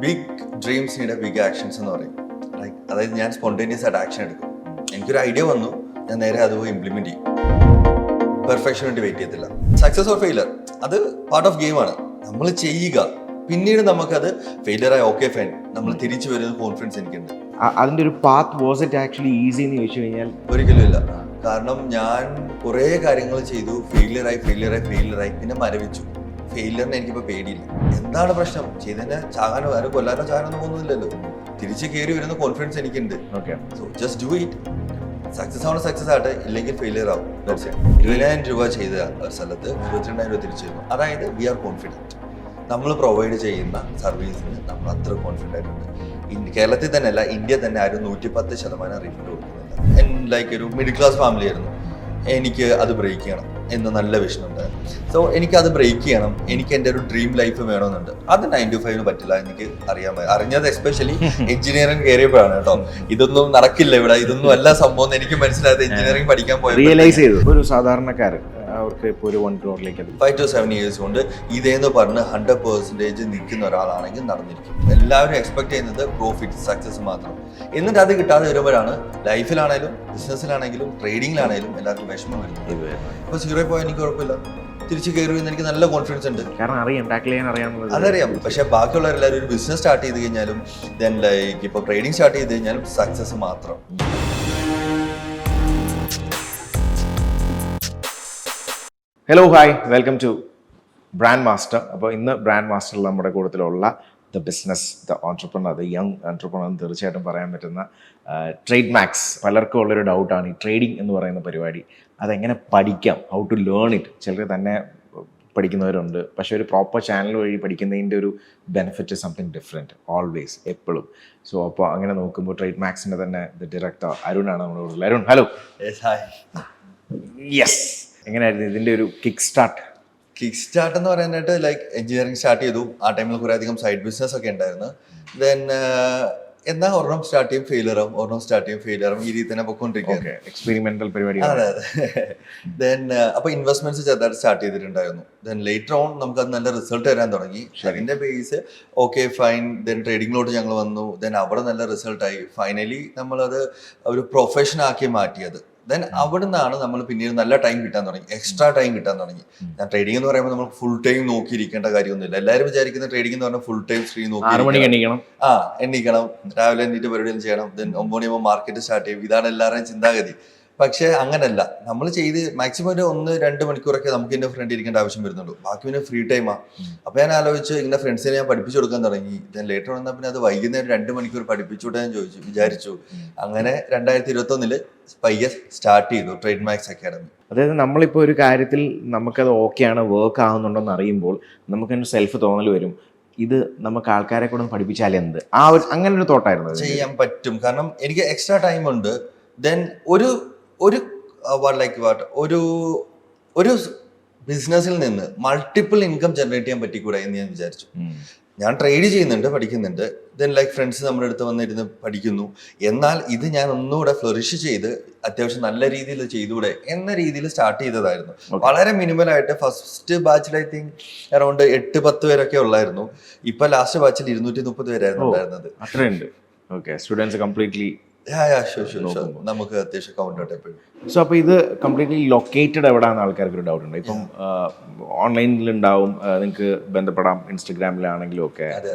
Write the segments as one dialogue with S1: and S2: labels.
S1: Big dreams need big actions എന്ന് പറയും. Like അതായത് ഞാൻ സ്പോണ്ടേനിയസ് ആയിട്ട് ആക്ഷൻ എടുക്കും. എനിക്കൊരു ഐഡിയ വന്നു, ഞാൻ നേരെ അത് പോയി ഇംപ്ലിമെന്റ് ചെയ്യും. പെർഫെക്ഷൻ വേണ്ടി വെയിറ്റ് ചെയ്യത്തില്ല. സക്സസ് ഓർ ഫെയിലർ അത് പാർട്ട് ഓഫ് ഗെയിമാണ്. നമ്മൾ ചെയ്യുക, പിന്നീട് നമുക്കത് ഫെയിലറായി ഓക്കെ ഫൈൻ, നമ്മൾ തിരിച്ചു വരുന്ന കോൺഫിഡൻസ് എനിക്കുണ്ട്.
S2: അതിന്റെ ഒരു path was it actually easy എന്ന് ചോദിച്ചു കഴിഞ്ഞാൽ
S1: ഒരിക്കലും ഇല്ല. കാരണം ഞാൻ കുറേ കാര്യങ്ങൾ ചെയ്തു, ഫെയിലിയറായി പിന്നെ മരവിച്ചു. ഫെയിലിയറിന് എനിക്കിപ്പോൾ പേടിയില്ല. എന്താണ് പ്രശ്നം? ചെയ്തതിനെ ചാകാനോ ആരോ കൊല്ലാനോ ചാകാനോ പോകുന്നില്ലല്ലോ. തിരിച്ച് കയറി വരുന്ന കോൺഫിഡൻസ് എനിക്കുണ്ട്. So just do it. Success ആവണം, സക്സസ് ആവട്ടെ, ഇല്ലെങ്കിൽ ഫെയിലിയർ ആവും. 20,000 രൂപ ചെയ്ത സ്ഥലത്ത് 22,000 രൂപ തിരിച്ചു തരും. അതായത് വി ആർ കോൺഫിഡൻറ്റ്. നമ്മൾ പ്രൊവൈഡ് ചെയ്യുന്ന സർവീസിന് നമ്മൾ അത്ര കോൺഫിഡൻ്റ് ആയിട്ടുണ്ട്. കേരളത്തിൽ തന്നെ അല്ല, ഇന്ത്യ തന്നെ ആരും 110% റിഫണ്ട് കൊടുക്കുന്നില്ല. ലൈക്ക് ഒരു മിഡിൽ ക്ലാസ് ഫാമിലി ആയിരുന്നു. എനിക്ക് അത് ബ്രേക്ക് ചെയ്യണം എന്ന് നല്ല വിഷൻ ഉണ്ടായിരുന്നു. സോ എനിക്കത് ബ്രേക്ക് ചെയ്യണം, എനിക്ക് എൻ്റെ ഒരു ഡ്രീം ലൈഫ് വേണമെന്നുണ്ട്. അത് 9 to 5 പറ്റില്ല, എനിക്ക് അറിഞ്ഞത് എസ്പെഷ്യലി എഞ്ചിനീയറിംഗ് കയറിയപ്പോഴാണ് കേട്ടോ. ഇതൊന്നും നടക്കില്ല ഇവിടെ, ഇതൊന്നും എല്ലാ സംഭവം എനിക്ക് മനസ്സിലായത് എഞ്ചിനീയറിംഗ് പഠിക്കാൻ പോയത്.
S2: റിയലൈസ് ചെയ്തു ഒരു സാധാരണക്കാരൻ അവർക്ക് ഇപ്പോൾ ഒരു 1 crore
S1: 5 to 7 years കൊണ്ട് ഇതേന്ന് പറഞ്ഞ് 100% നിൽക്കുന്ന ഒരാളാണെങ്കിൽ നടന്നിരിക്കും. എല്ലാവരും എക്സ്പെക്ട് ചെയ്യുന്നത് പ്രോഫിറ്റ്, സക്സസ് മാത്രം. എന്നിട്ട് അത് കിട്ടാതെ വരുമ്പോഴാണ് ലൈഫിലാണേലും ബിസിനസ്സിലാണെങ്കിലും ട്രേഡിങ്ങിലാണെങ്കിലും എല്ലാവർക്കും വിഷമം വരുന്നത്. ഇപ്പോൾ 0 പോയാൽ എനിക്ക് കുഴപ്പമില്ല, തിരിച്ചു കയറി എന്ന് എനിക്ക് നല്ല കോൺഫിഡൻസ് ഉണ്ട്.
S2: കാരണം അറിയാം, ടാക്കിൾ ചെയ്യാൻ
S1: അതറിയാം. പക്ഷെ ബാക്കിയുള്ളവരെല്ലാവരും ഒരു ബിസിനസ് സ്റ്റാർട്ട് ചെയ്ത് കഴിഞ്ഞാലും ദെൻ ലൈക്ക് ഇപ്പോൾ ട്രേഡിംഗ് സ്റ്റാർട്ട് ചെയ്ത് കഴിഞ്ഞാലും സക്സസ് മാത്രം.
S2: Hello hi, welcome to brand master. അപ്പോൾ ഇന്ന് ബ്രാൻഡ് മാസ്റ്ററിൽ നമ്മുടെ കൂട്ടത്തിലുള്ള the business, the entrepreneur, the young entrepreneur എന്ന് തീർച്ചയായിട്ടും പറയാൻ പറ്റുന്ന ട്രേഡ് മാക്സ്. പലർക്കും ഉള്ളൊരു ഡൗട്ടാണ് ഈ ട്രേഡിംഗ് എന്ന് പറയുന്ന പരിപാടി. അതെങ്ങനെ പഠിക്കാം, ഹൗ ടു ലേൺ ഇറ്റ്. ചിലർ തന്നെ പഠിക്കുന്നവരുണ്ട്, പക്ഷേ ഒരു പ്രോപ്പർ ചാനൽ വഴി പഠിക്കുന്നതിൻ്റെ ഒരു ബെനിഫിറ്റ് സംതിങ് ഡിഫറെൻറ്റ് ഓൾവേസ്, എപ്പോഴും. സോ അപ്പോൾ അങ്ങനെ നോക്കുമ്പോൾ ട്രേഡ് മാക്സിൻ്റെ തന്നെ ദ ഡയറക്ടർ അരുണാണ് നമ്മുടെ കൂടെ. അരുൺ, ഹലോ. യെസ്, എങ്ങനെയായിരുന്നു ഇതിൻ്റെ ഒരു കിക്ക് സ്റ്റാർട്ട്?
S1: കിക്ക് സ്റ്റാർട്ട് എന്ന് പറയാനായിട്ട് ലൈക്ക് എഞ്ചിനീയറിംഗ് സ്റ്റാർട്ട് ചെയ്തു. ആ ടൈമിൽ കുറേ അധികം സൈഡ് ബിസിനസ് ഒക്കെ ഉണ്ടായിരുന്നു. ദെൻ എന്നാ ഒരെണ്ണം സ്റ്റാർട്ട് ചെയ്യും ഫെയിലറും, ഒരെണ്ണം സ്റ്റാർട്ട് ചെയ്യും ഫെയിലറും, ഈ രീതി തന്നെ പൊയ്ക്കൊണ്ടിരിക്കുകയാണ്.
S2: എക്സ്പെരിമെന്റൽ പരിപാടി.
S1: അതെ അതെ. ദെൻ അപ്പോൾ ഇൻവെസ്റ്റ്മെന്റ്സ് ചെറുതായിട്ട് സ്റ്റാർട്ട് ചെയ്തിട്ടുണ്ടായിരുന്നു. ദെൻ ലേറ്റർ ഓൺ നമുക്ക് അത് നല്ല റിസൾട്ട് തരാൻ തുടങ്ങി. അതിന്റെ ബേസ് ഓക്കെ ഫൈൻ. ദെൻ ട്രേഡിങ്ങിലോട്ട് ഞങ്ങൾ വന്നു. ദെൻ അവിടെ നല്ല റിസൾട്ടായി. ഫൈനലി നമ്മളത് ഒരു പ്രൊഫഷൻ ആക്കി മാറ്റിയത്. ദെൻ അവിടെ നിന്നാണ് നമ്മൾ പിന്നീട് നല്ല ടൈം കിട്ടാൻ തുടങ്ങി, എക്സ്ട്രാ ടൈം കിട്ടാൻ തുടങ്ങി. ഞാൻ ട്രേഡിംഗ് എന്ന് പറയുമ്പോൾ നമ്മൾ ഫുൾ ടൈം നോക്കിയിരിക്കേണ്ട കാര്യമൊന്നുമില്ല. എല്ലാവരും വിചാരിക്കുന്ന ട്രേഡിംഗ് എന്ന് പറഞ്ഞാൽ ഫുൾ ടൈം സ്ക്രീൻ നോക്കി എണ്ണിക്കണം, രാവിലെ എണ്ണീറ്റ് പരിപാടികൾ ചെയ്യണം, ദെൻ 9 മണിയാകുമ്പോൾ മാർക്കറ്റ് സ്റ്റാർട്ട് ചെയ്യും. ഇതാണ് എല്ലാവരുടെയും ചിന്താഗതി. പക്ഷേ അങ്ങനല്ല. നമ്മൾ ചെയ്ത് മാക്സിമം ഒരു 1-2 മണിക്കൂറൊക്കെ നമുക്ക് ഇതിന്റെ ഫ്രണ്ട് ഇരിക്കേണ്ട ആവശ്യം വരുന്നുള്ളൂ. ബാക്കി പിന്നെ ഫ്രീ ടൈമാണ്. അപ്പോൾ ഞാൻ ആലോചിച്ച് ഇങ്ങനെ ഫ്രണ്ട്സിനെ ഞാൻ പഠിപ്പിച്ചു കൊടുക്കാൻ തുടങ്ങി. ദെൻ ലേറ്റർ വന്നാൽ പിന്നെ അത് വൈകുന്നേരം 2 മണിക്കൂർ പഠിപ്പിച്ചുകൂടെ ഞാൻ വിചാരിച്ചു. അങ്ങനെ 2021 പയ്യെ സ്റ്റാർട്ട് ചെയ്തു ട്രേഡ് മാക്സ് അക്കാഡമി.
S2: അതായത് നമ്മളിപ്പോൾ ഒരു കാര്യത്തിൽ നമുക്കത് ഓക്കെയാണ്, വർക്ക് ആകുന്നുണ്ടെന്ന് അറിയുമ്പോൾ നമുക്കൊരു സെൽഫ് തോന്നൽ വരും, ഇത് നമുക്ക് ആൾക്കാരെ കൂടെ പഠിപ്പിച്ചാൽ എന്ത്, ആ ഒരു അങ്ങനെ ഒരു തോട്ടായിരുന്നു.
S1: ചെയ്യാൻ പറ്റും, കാരണം എനിക്ക് എക്സ്ട്രാ ടൈം ഉണ്ട്. ദെൻ ഒരു ബിസിനസ്സിൽ നിന്ന് മൾട്ടിപ്പിൾ ഇൻകം ജനറേറ്റ് ചെയ്യാൻ പറ്റിക്കൂടെ എന്ന് ഞാൻ വിചാരിച്ചു. ഞാൻ ട്രേഡ് ചെയ്യുന്നുണ്ട്, പഠിക്കുന്നുണ്ട്. ദെൻ ലൈക്ക് ഫ്രണ്ട്സ് നമ്മുടെ അടുത്ത് വന്നിരുന്ന് പഠിക്കുന്നു. എന്നാൽ ഇത് ഞാൻ ഒന്നുകൂടെ ഫ്ലറിഷ് ചെയ്ത് അത്യാവശ്യം നല്ല രീതിയിൽ ചെയ്തുകൂടെ എന്ന രീതിയിൽ സ്റ്റാർട്ട് ചെയ്തതായിരുന്നു. വളരെ മിനിമലായിട്ട്. ഫസ്റ്റ് ബാച്ചിൽ ഐ തിങ്ക് അറൗണ്ട് 8-10 പേരൊക്കെ ഉള്ളായിരുന്നു. ഇപ്പൊ ലാസ്റ്റ് ബാച്ചിൽ 230 പേരായിരുന്നു ഉണ്ടായിരുന്നത്.
S2: അത്രയുണ്ട്. ഓക്കെ, സ്റ്റുഡൻസ് കംപ്ലീറ്റ്ലി
S1: നമുക്ക് അത്യാവശ്യം കൗണ്ട് എപ്പോഴും.
S2: സോ അപ്പോൾ ഇത് കംപ്ലീറ്റ്ലി ലൊക്കേറ്റഡ് എവിടെയാണെന്ന് ആൾക്കാർക്ക് ഒരു ഡൗട്ട് ഉണ്ട്. ഇപ്പം ഓൺലൈനിലുണ്ടാവും, നിങ്ങൾക്ക് ബന്ധപ്പെടാം, ഇൻസ്റ്റഗ്രാമിലാണെങ്കിലും ഒക്കെ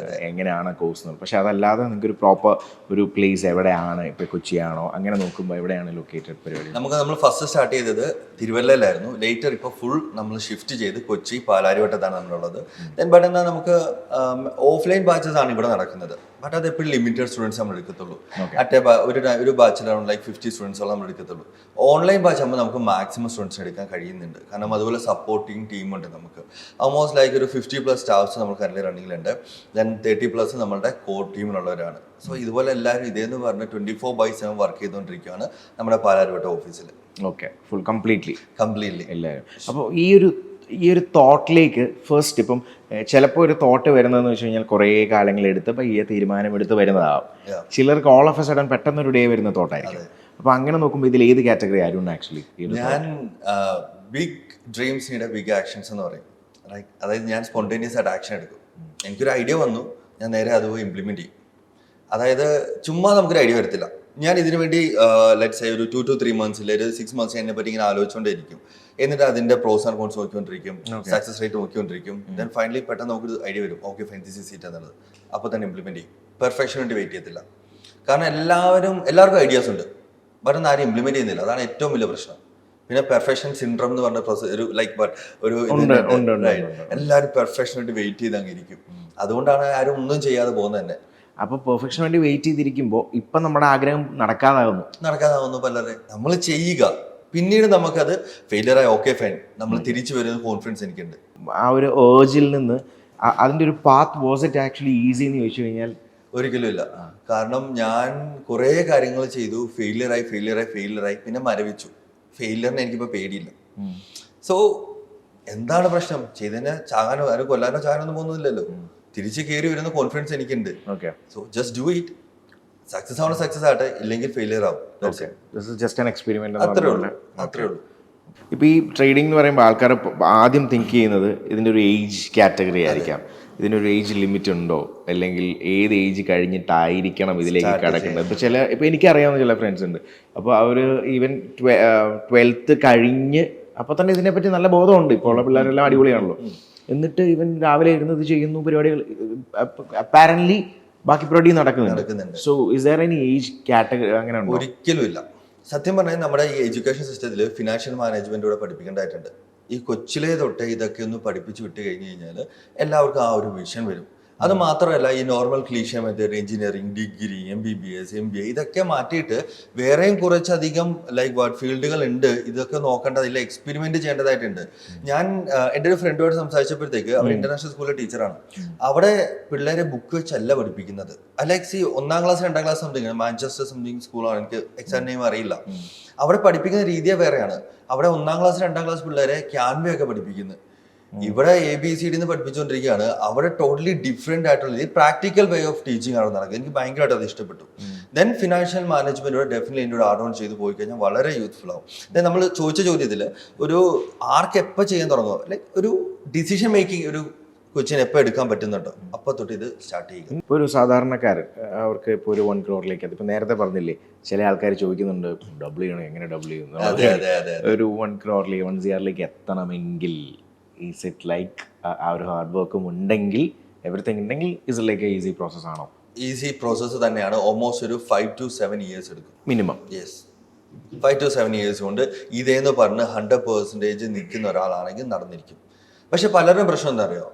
S2: എങ്ങനെയാണ് കോഴ്സ് എന്ന്. പക്ഷെ അതല്ലാതെ നിങ്ങൾക്ക് ഒരു പ്രോപ്പർ ഒരു പ്ലേസ് എവിടെയാണ്, ഇപ്പോൾ കൊച്ചിയാണോ അങ്ങനെ നോക്കുമ്പോൾ എവിടെയാണ് ലൊക്കേറ്റഡ് പരിപാടി?
S1: നമ്മൾ ഫസ്റ്റ് സ്റ്റാർട്ട് ചെയ്തത് തിരുവല്ലയിലായിരുന്നു. ലേറ്റർ ഇപ്പോൾ ഫുൾ നമ്മൾ ഷിഫ്റ്റ് ചെയ്ത് കൊച്ചി പാലാരിവട്ടത്താണ് നമ്മളുള്ളത്. ദെൻ ബട്ട് എന്നാൽ നമുക്ക് ഓഫ്ലൈൻ ബാച്ചസ് ആണ് ഇവിടെ നടക്കുന്നത്. ബട്ട് അത് എപ്പോഴും ലിമിറ്റഡ് സ്റ്റുഡൻസ് നമ്മൾ എടുക്കത്തുള്ളൂ. ഒരു ബാച്ചിൽ അറൗണ്ട് ലൈക്ക് 50 സ്റ്റുഡൻസോളം നമ്മൾ എടുക്കത്തുള്ളൂ. ഓൺലൈൻ ബാച്ച് ആകുമ്പോൾ നമുക്ക് മാക്സിമം സ്റ്റുഡൻസ് എടുക്കാൻ കഴിയുന്നുണ്ട്. കാരണം അതുപോലെ സപ്പോർട്ടിങ് ടീമുണ്ട് നമുക്ക്. ഓൾമോസ്റ്റ് ലൈക്ക് ഒരു 50+ സ്റ്റാഫ്സ് നമ്മൾ കറന്റ് റണ്ണിങ്ങിലുണ്ട്. ദെൻ 30+ നമ്മളുടെ കോർ ടീമിലുള്ളവരാണ്. സോ ഇതുപോലെ എല്ലാവരും ഇതേന്ന് പറഞ്ഞ് 24/7 വർക്ക് ചെയ്തുകൊണ്ടിരിക്കുകയാണ് നമ്മുടെ പാലാരിവട്ടം ഓഫീസിൽ.
S2: ഓക്കെ, ഫുൾ കംപ്ലീറ്റ്ലി
S1: എല്ലാവരും.
S2: അപ്പോൾ ഈ ഒരു തോട്ടിലേക്ക് ഫസ്റ്റ് ഇപ്പം ചിലപ്പോൾ ഒരു തോട്ട് വരുന്നതെന്ന് വെച്ച് കഴിഞ്ഞാൽ കുറേ കാലങ്ങളെടുത്ത് പയ്യെ തീരുമാനമെടുത്ത് വരുന്നതാവും. ചിലർക്ക് ഓൾ ഓഫ് എ സഡൻ പെട്ടെന്നൊരു ഡേ വരുന്ന തോട്ടായിരിക്കും. അപ്പോൾ അങ്ങനെ നോക്കുമ്പോൾ ഇതിൽ ഏത് കാറ്റഗറി ആയിരുന്നു ആക്ച്വലി?
S1: ഞാൻ big dreams need big actions എന്ന് പറയും. അതായത് ഞാൻ സ്പോണ്ടേനിയസ് ആയിട്ട് ആക്ഷൻ എടുക്കും. എനിക്കൊരു ഐഡിയ വന്നു, ഞാൻ നേരെ അത് പോയി ഇംപ്ലിമെന്റ് ചെയ്യും. അതായത് ചുമ്മാ നമുക്കൊരു ഐഡിയ വരത്തില്ല. ഞാൻ ഇതിനു വേണ്ടി ലെറ്റ്സ് സേ ഒരു 2 to 3 months ഒരു 6 months അതിനെ പറ്റി ഇങ്ങനെ ആലോചിച്ചുകൊണ്ടിരിക്കും. എന്നിട്ട് അതിന്റെ പ്രോസ് ആൻഡ് കോൺസ് നോക്കിക്കൊണ്ടിരിക്കും, സക്സസ് റേറ്റ് നോക്കിക്കൊണ്ടിരിക്കും. ദെൻ ഫൈനലി പെട്ടെന്ന് നമുക്കൊരു ഐഡിയ വരും, okay fine this is it എന്നുള്ളത്. അപ്പോൾ തന്നെ ഇംപ്ലിമെന്റ് ചെയ്യും. പെർഫെക്ഷന് വേണ്ടി വെയിറ്റ് ചെയ്യത്തില്ല. കാരണം എല്ലാവർക്കും ഐഡിയാസ് ഉണ്ട്, ബട്ട് ഒന്നും ആരും ഇംപ്ലിമെന്റ് ചെയ്യുന്നില്ല. അതാണ് ഏറ്റവും വലിയ പ്രശ്നം. പിന്നെ പെർഫെക്ഷൻ സിൻഡ്രോം എന്ന് പറഞ്ഞ ഒരു ലൈക്ക് ഒരു എല്ലാവരും പെർഫെക്ഷന് വേണ്ടി വെയിറ്റ് ചെയ്ത് അങ്ങിരിക്കും. അതുകൊണ്ടാണ് ആരും ഒന്നും ചെയ്യാതെ പോകുന്നത് തന്നെ.
S2: അപ്പൊ പെർഫെക്ഷന് വേണ്ടി വെയിറ്റ് ചെയ്തിരിക്കുമ്പോൾ ഇപ്പൊ നമ്മുടെ ആഗ്രഹം നടക്കാതാവുന്നു
S1: പലരെ. നമ്മൾ ചെയ്യുക, പിന്നീട് നമുക്കത് ഫെയിലിയർ ആയി ഓക്കെ ഫൈൻ, നമ്മൾ തിരിച്ചു വരുന്ന കോൺഫിഡൻസ് എനിക്കുണ്ട്.
S2: ആ ഒരു ഏർജിൽ നിന്ന് അതിന്റെ ഒരു path was it actually easy എന്ന് ചോദിച്ചു കഴിഞ്ഞാൽ
S1: ഒരിക്കലും ഇല്ല. കാരണം ഞാൻ കുറേ കാര്യങ്ങൾ ചെയ്തു, ഫെയിലിയറായി പിന്നെ മരവിച്ചു. ഫെയിലിയറിനെ എനിക്കിപ്പോൾ പേടിയില്ല. സോ എന്താണ് പ്രശ്നം? ചെയ്തതിനെ ചാകാനോ ആരും കൊല്ലാനോ ചാകാനൊന്നും പോകുന്നില്ലല്ലോ. തിരിച്ച് കയറി വരുന്ന കോൺഫിഡൻസ് എനിക്കുണ്ട്. So just do it. Success ആവണം, സക്സസ് ആവട്ടെ, ഇല്ലെങ്കിൽ ഫെയിലിയർ ആവും. അത്രേ ഉള്ളൂ.
S2: ഇപ്പോൾ ഈ ട്രേഡിംഗ് എന്ന് പറയുമ്പോൾ ആൾക്കാർ ആദ്യം തിങ്ക് ചെയ്യുന്നത് ഇതിൻ്റെ ഒരു ഏജ് കാറ്റഗറി ആയിരിക്കാം, ഇതിനൊരു ഏജ് ലിമിറ്റ് ഉണ്ടോ, അല്ലെങ്കിൽ ഏത് ഏജ് കഴിഞ്ഞിട്ടായിരിക്കണം ഇതിലേക്ക് കിടക്കുന്നത്. ഇപ്പോൾ എനിക്കറിയാവുന്ന ചില ഫ്രണ്ട്സ് ഉണ്ട്, അപ്പോൾ അവർ ഈവൻ 12th കഴിഞ്ഞ് അപ്പോൾ തന്നെ ഇതിനെപ്പറ്റി നല്ല ബോധമുണ്ട്. ഇപ്പോൾ ഉള്ള പിള്ളേരെല്ലാം അടിപൊളിയാണല്ലോ. എന്നിട്ട് ഇവൻ രാവിലെ ഇരുന്ന് ഇത് ചെയ്യുന്നു, പരിപാടികൾ അപ്പാരന്റ്ലി ബാക്കി പരിപാടി നടക്കുന്നുണ്ട്. So is there any age category അങ്ങനെ ഉണ്ടോ?
S1: ഒരിക്കലും ഇല്ല. സത്യം പറഞ്ഞാൽ നമ്മുടെ ഈ എഡ്യൂക്കേഷൻ സിസ്റ്റത്തിൽ ഫിനാൻഷ്യൽ മാനേജ്മെന്റ് കൂടെ പഠിപ്പിക്കേണ്ടതായിട്ടുണ്ട്. ഈ കൊച്ചിലേ തൊട്ടേ ഇതൊക്കെ ഒന്ന് പഠിപ്പിച്ച് വിട്ട് കഴിഞ്ഞ് കഴിഞ്ഞാൽ എല്ലാവർക്കും ആ ഒരു വിഷൻ വരും. അത് മാത്രമല്ല, ഈ normal cliche method, engineering, degree, MBBS, MBA ഇതൊക്കെ മാറ്റിയിട്ട് വേറെയും കുറച്ചധികം ഫീൽഡുകൾ ഉണ്ട്. ഇതൊക്കെ നോക്കേണ്ടതില്ല, എക്സ്പെരിമെന്റ് ചെയ്യേണ്ടതായിട്ടുണ്ട്. ഞാൻ എൻ്റെ ഒരു ഫ്രണ്ടുമായിട്ട് സംസാരിച്ചപ്പോഴത്തേക്ക്, അവർ ഇന്റർനാഷണൽ സ്കൂളിലെ ടീച്ചറാണ്. അവിടെ പിള്ളേരെ ബുക്ക് വെച്ചല്ല പഠിപ്പിക്കുന്നത്. അലക്സി 1ാം ക്ലാസ് 2ാം ക്ലാസ് സംതിങ്, മാഞ്ചസ്റ്റർ സംതിങ് സ്കൂളാണ്, എനിക്ക് എക്സാക്ട് നെയിം അറിയില്ല. അവിടെ പഠിപ്പിക്കുന്ന രീതിയെ വേറെയാണ്. അവിടെ 1ാം ക്ലാസ് 2ാം ക്ലാസ് പിള്ളേരെ ക്യാൻവയൊക്കെ പഠിപ്പിക്കുന്നത്. ഇവിടെ ABCD പഠിപ്പിച്ചുകൊണ്ടിരിക്കുകയാണ്. അവിടെ ടോട്ടലി ഡിഫറെന്റ് ആയിട്ടുള്ള പ്രാക്ടിക്കൽ വേ ഓഫ് ടീച്ചിങ് ആണ് നടക്കുന്നത്. എനിക്ക് ഭയങ്കരമായിട്ട് അത് ഇഷ്ടപ്പെട്ടു. ദെൻ ഫിനാൻഷ്യൽ മാനേജ്മെന്റോടെ ഡെഫിനറ്റ്ലി എന്നോട് ആഡ് ഓൺ ചെയ്ത് പോയി കഴിഞ്ഞാൽ വളരെ യൂസ്ഫുൾ ആവും. ദെൻ നമ്മൾ ചോദിച്ച ചോദ്യത്തിൽ ഒരു ആർക്ക് എപ്പോൾ ചെയ്യാൻ തുടങ്ങുമോ, ലൈക്ക് ഒരു ഡിസിഷൻ മേക്കിംഗ് ഒരു കൊച്ചിന് എപ്പോൾ എടുക്കാൻ പറ്റുന്നുണ്ടോ അപ്പോൾ തൊട്ട് ഇത് സ്റ്റാർട്ട് ചെയ്യുക.
S2: ഇപ്പോൾ ഒരു സാധാരണക്കാരൻ അവർക്ക് ഇപ്പോൾ ഒരു 1 crore ഇപ്പോൾ നേരത്തെ പറഞ്ഞില്ലേ, ചില ആൾക്കാർ ചോദിക്കുന്നുണ്ട് ഡബിൾ ചെയ്യണം, എങ്ങനെ ഡബിൾ ചെയ്യുന്നു? ഒരു 1 crore 1 CR എത്തണമെങ്കിൽ ഈസ് ഇറ്റ് ലൈക്ക് ആ ഒരു ഹാർഡ് വർക്കും ഉണ്ടെങ്കിൽ, എവറിത്തിങ് ഉണ്ടെങ്കിൽ ഇസ് ലൈക്ക് ഈസി പ്രോസസ് ആണോ?
S1: ഈസി പ്രോസസ്സ് തന്നെയാണ്. ഓൾമോസ്റ്റ് ഒരു 5 to 7 years എടുക്കും
S2: മിനിമം.
S1: യെസ്, 5 to 7 years കൊണ്ട് ഇതേന്ന് പറഞ്ഞ് 100% നിൽക്കുന്ന ഒരാളാണെങ്കിൽ നടന്നിരിക്കും. പക്ഷെ പലരും പ്രശ്നം എന്താ അറിയോ,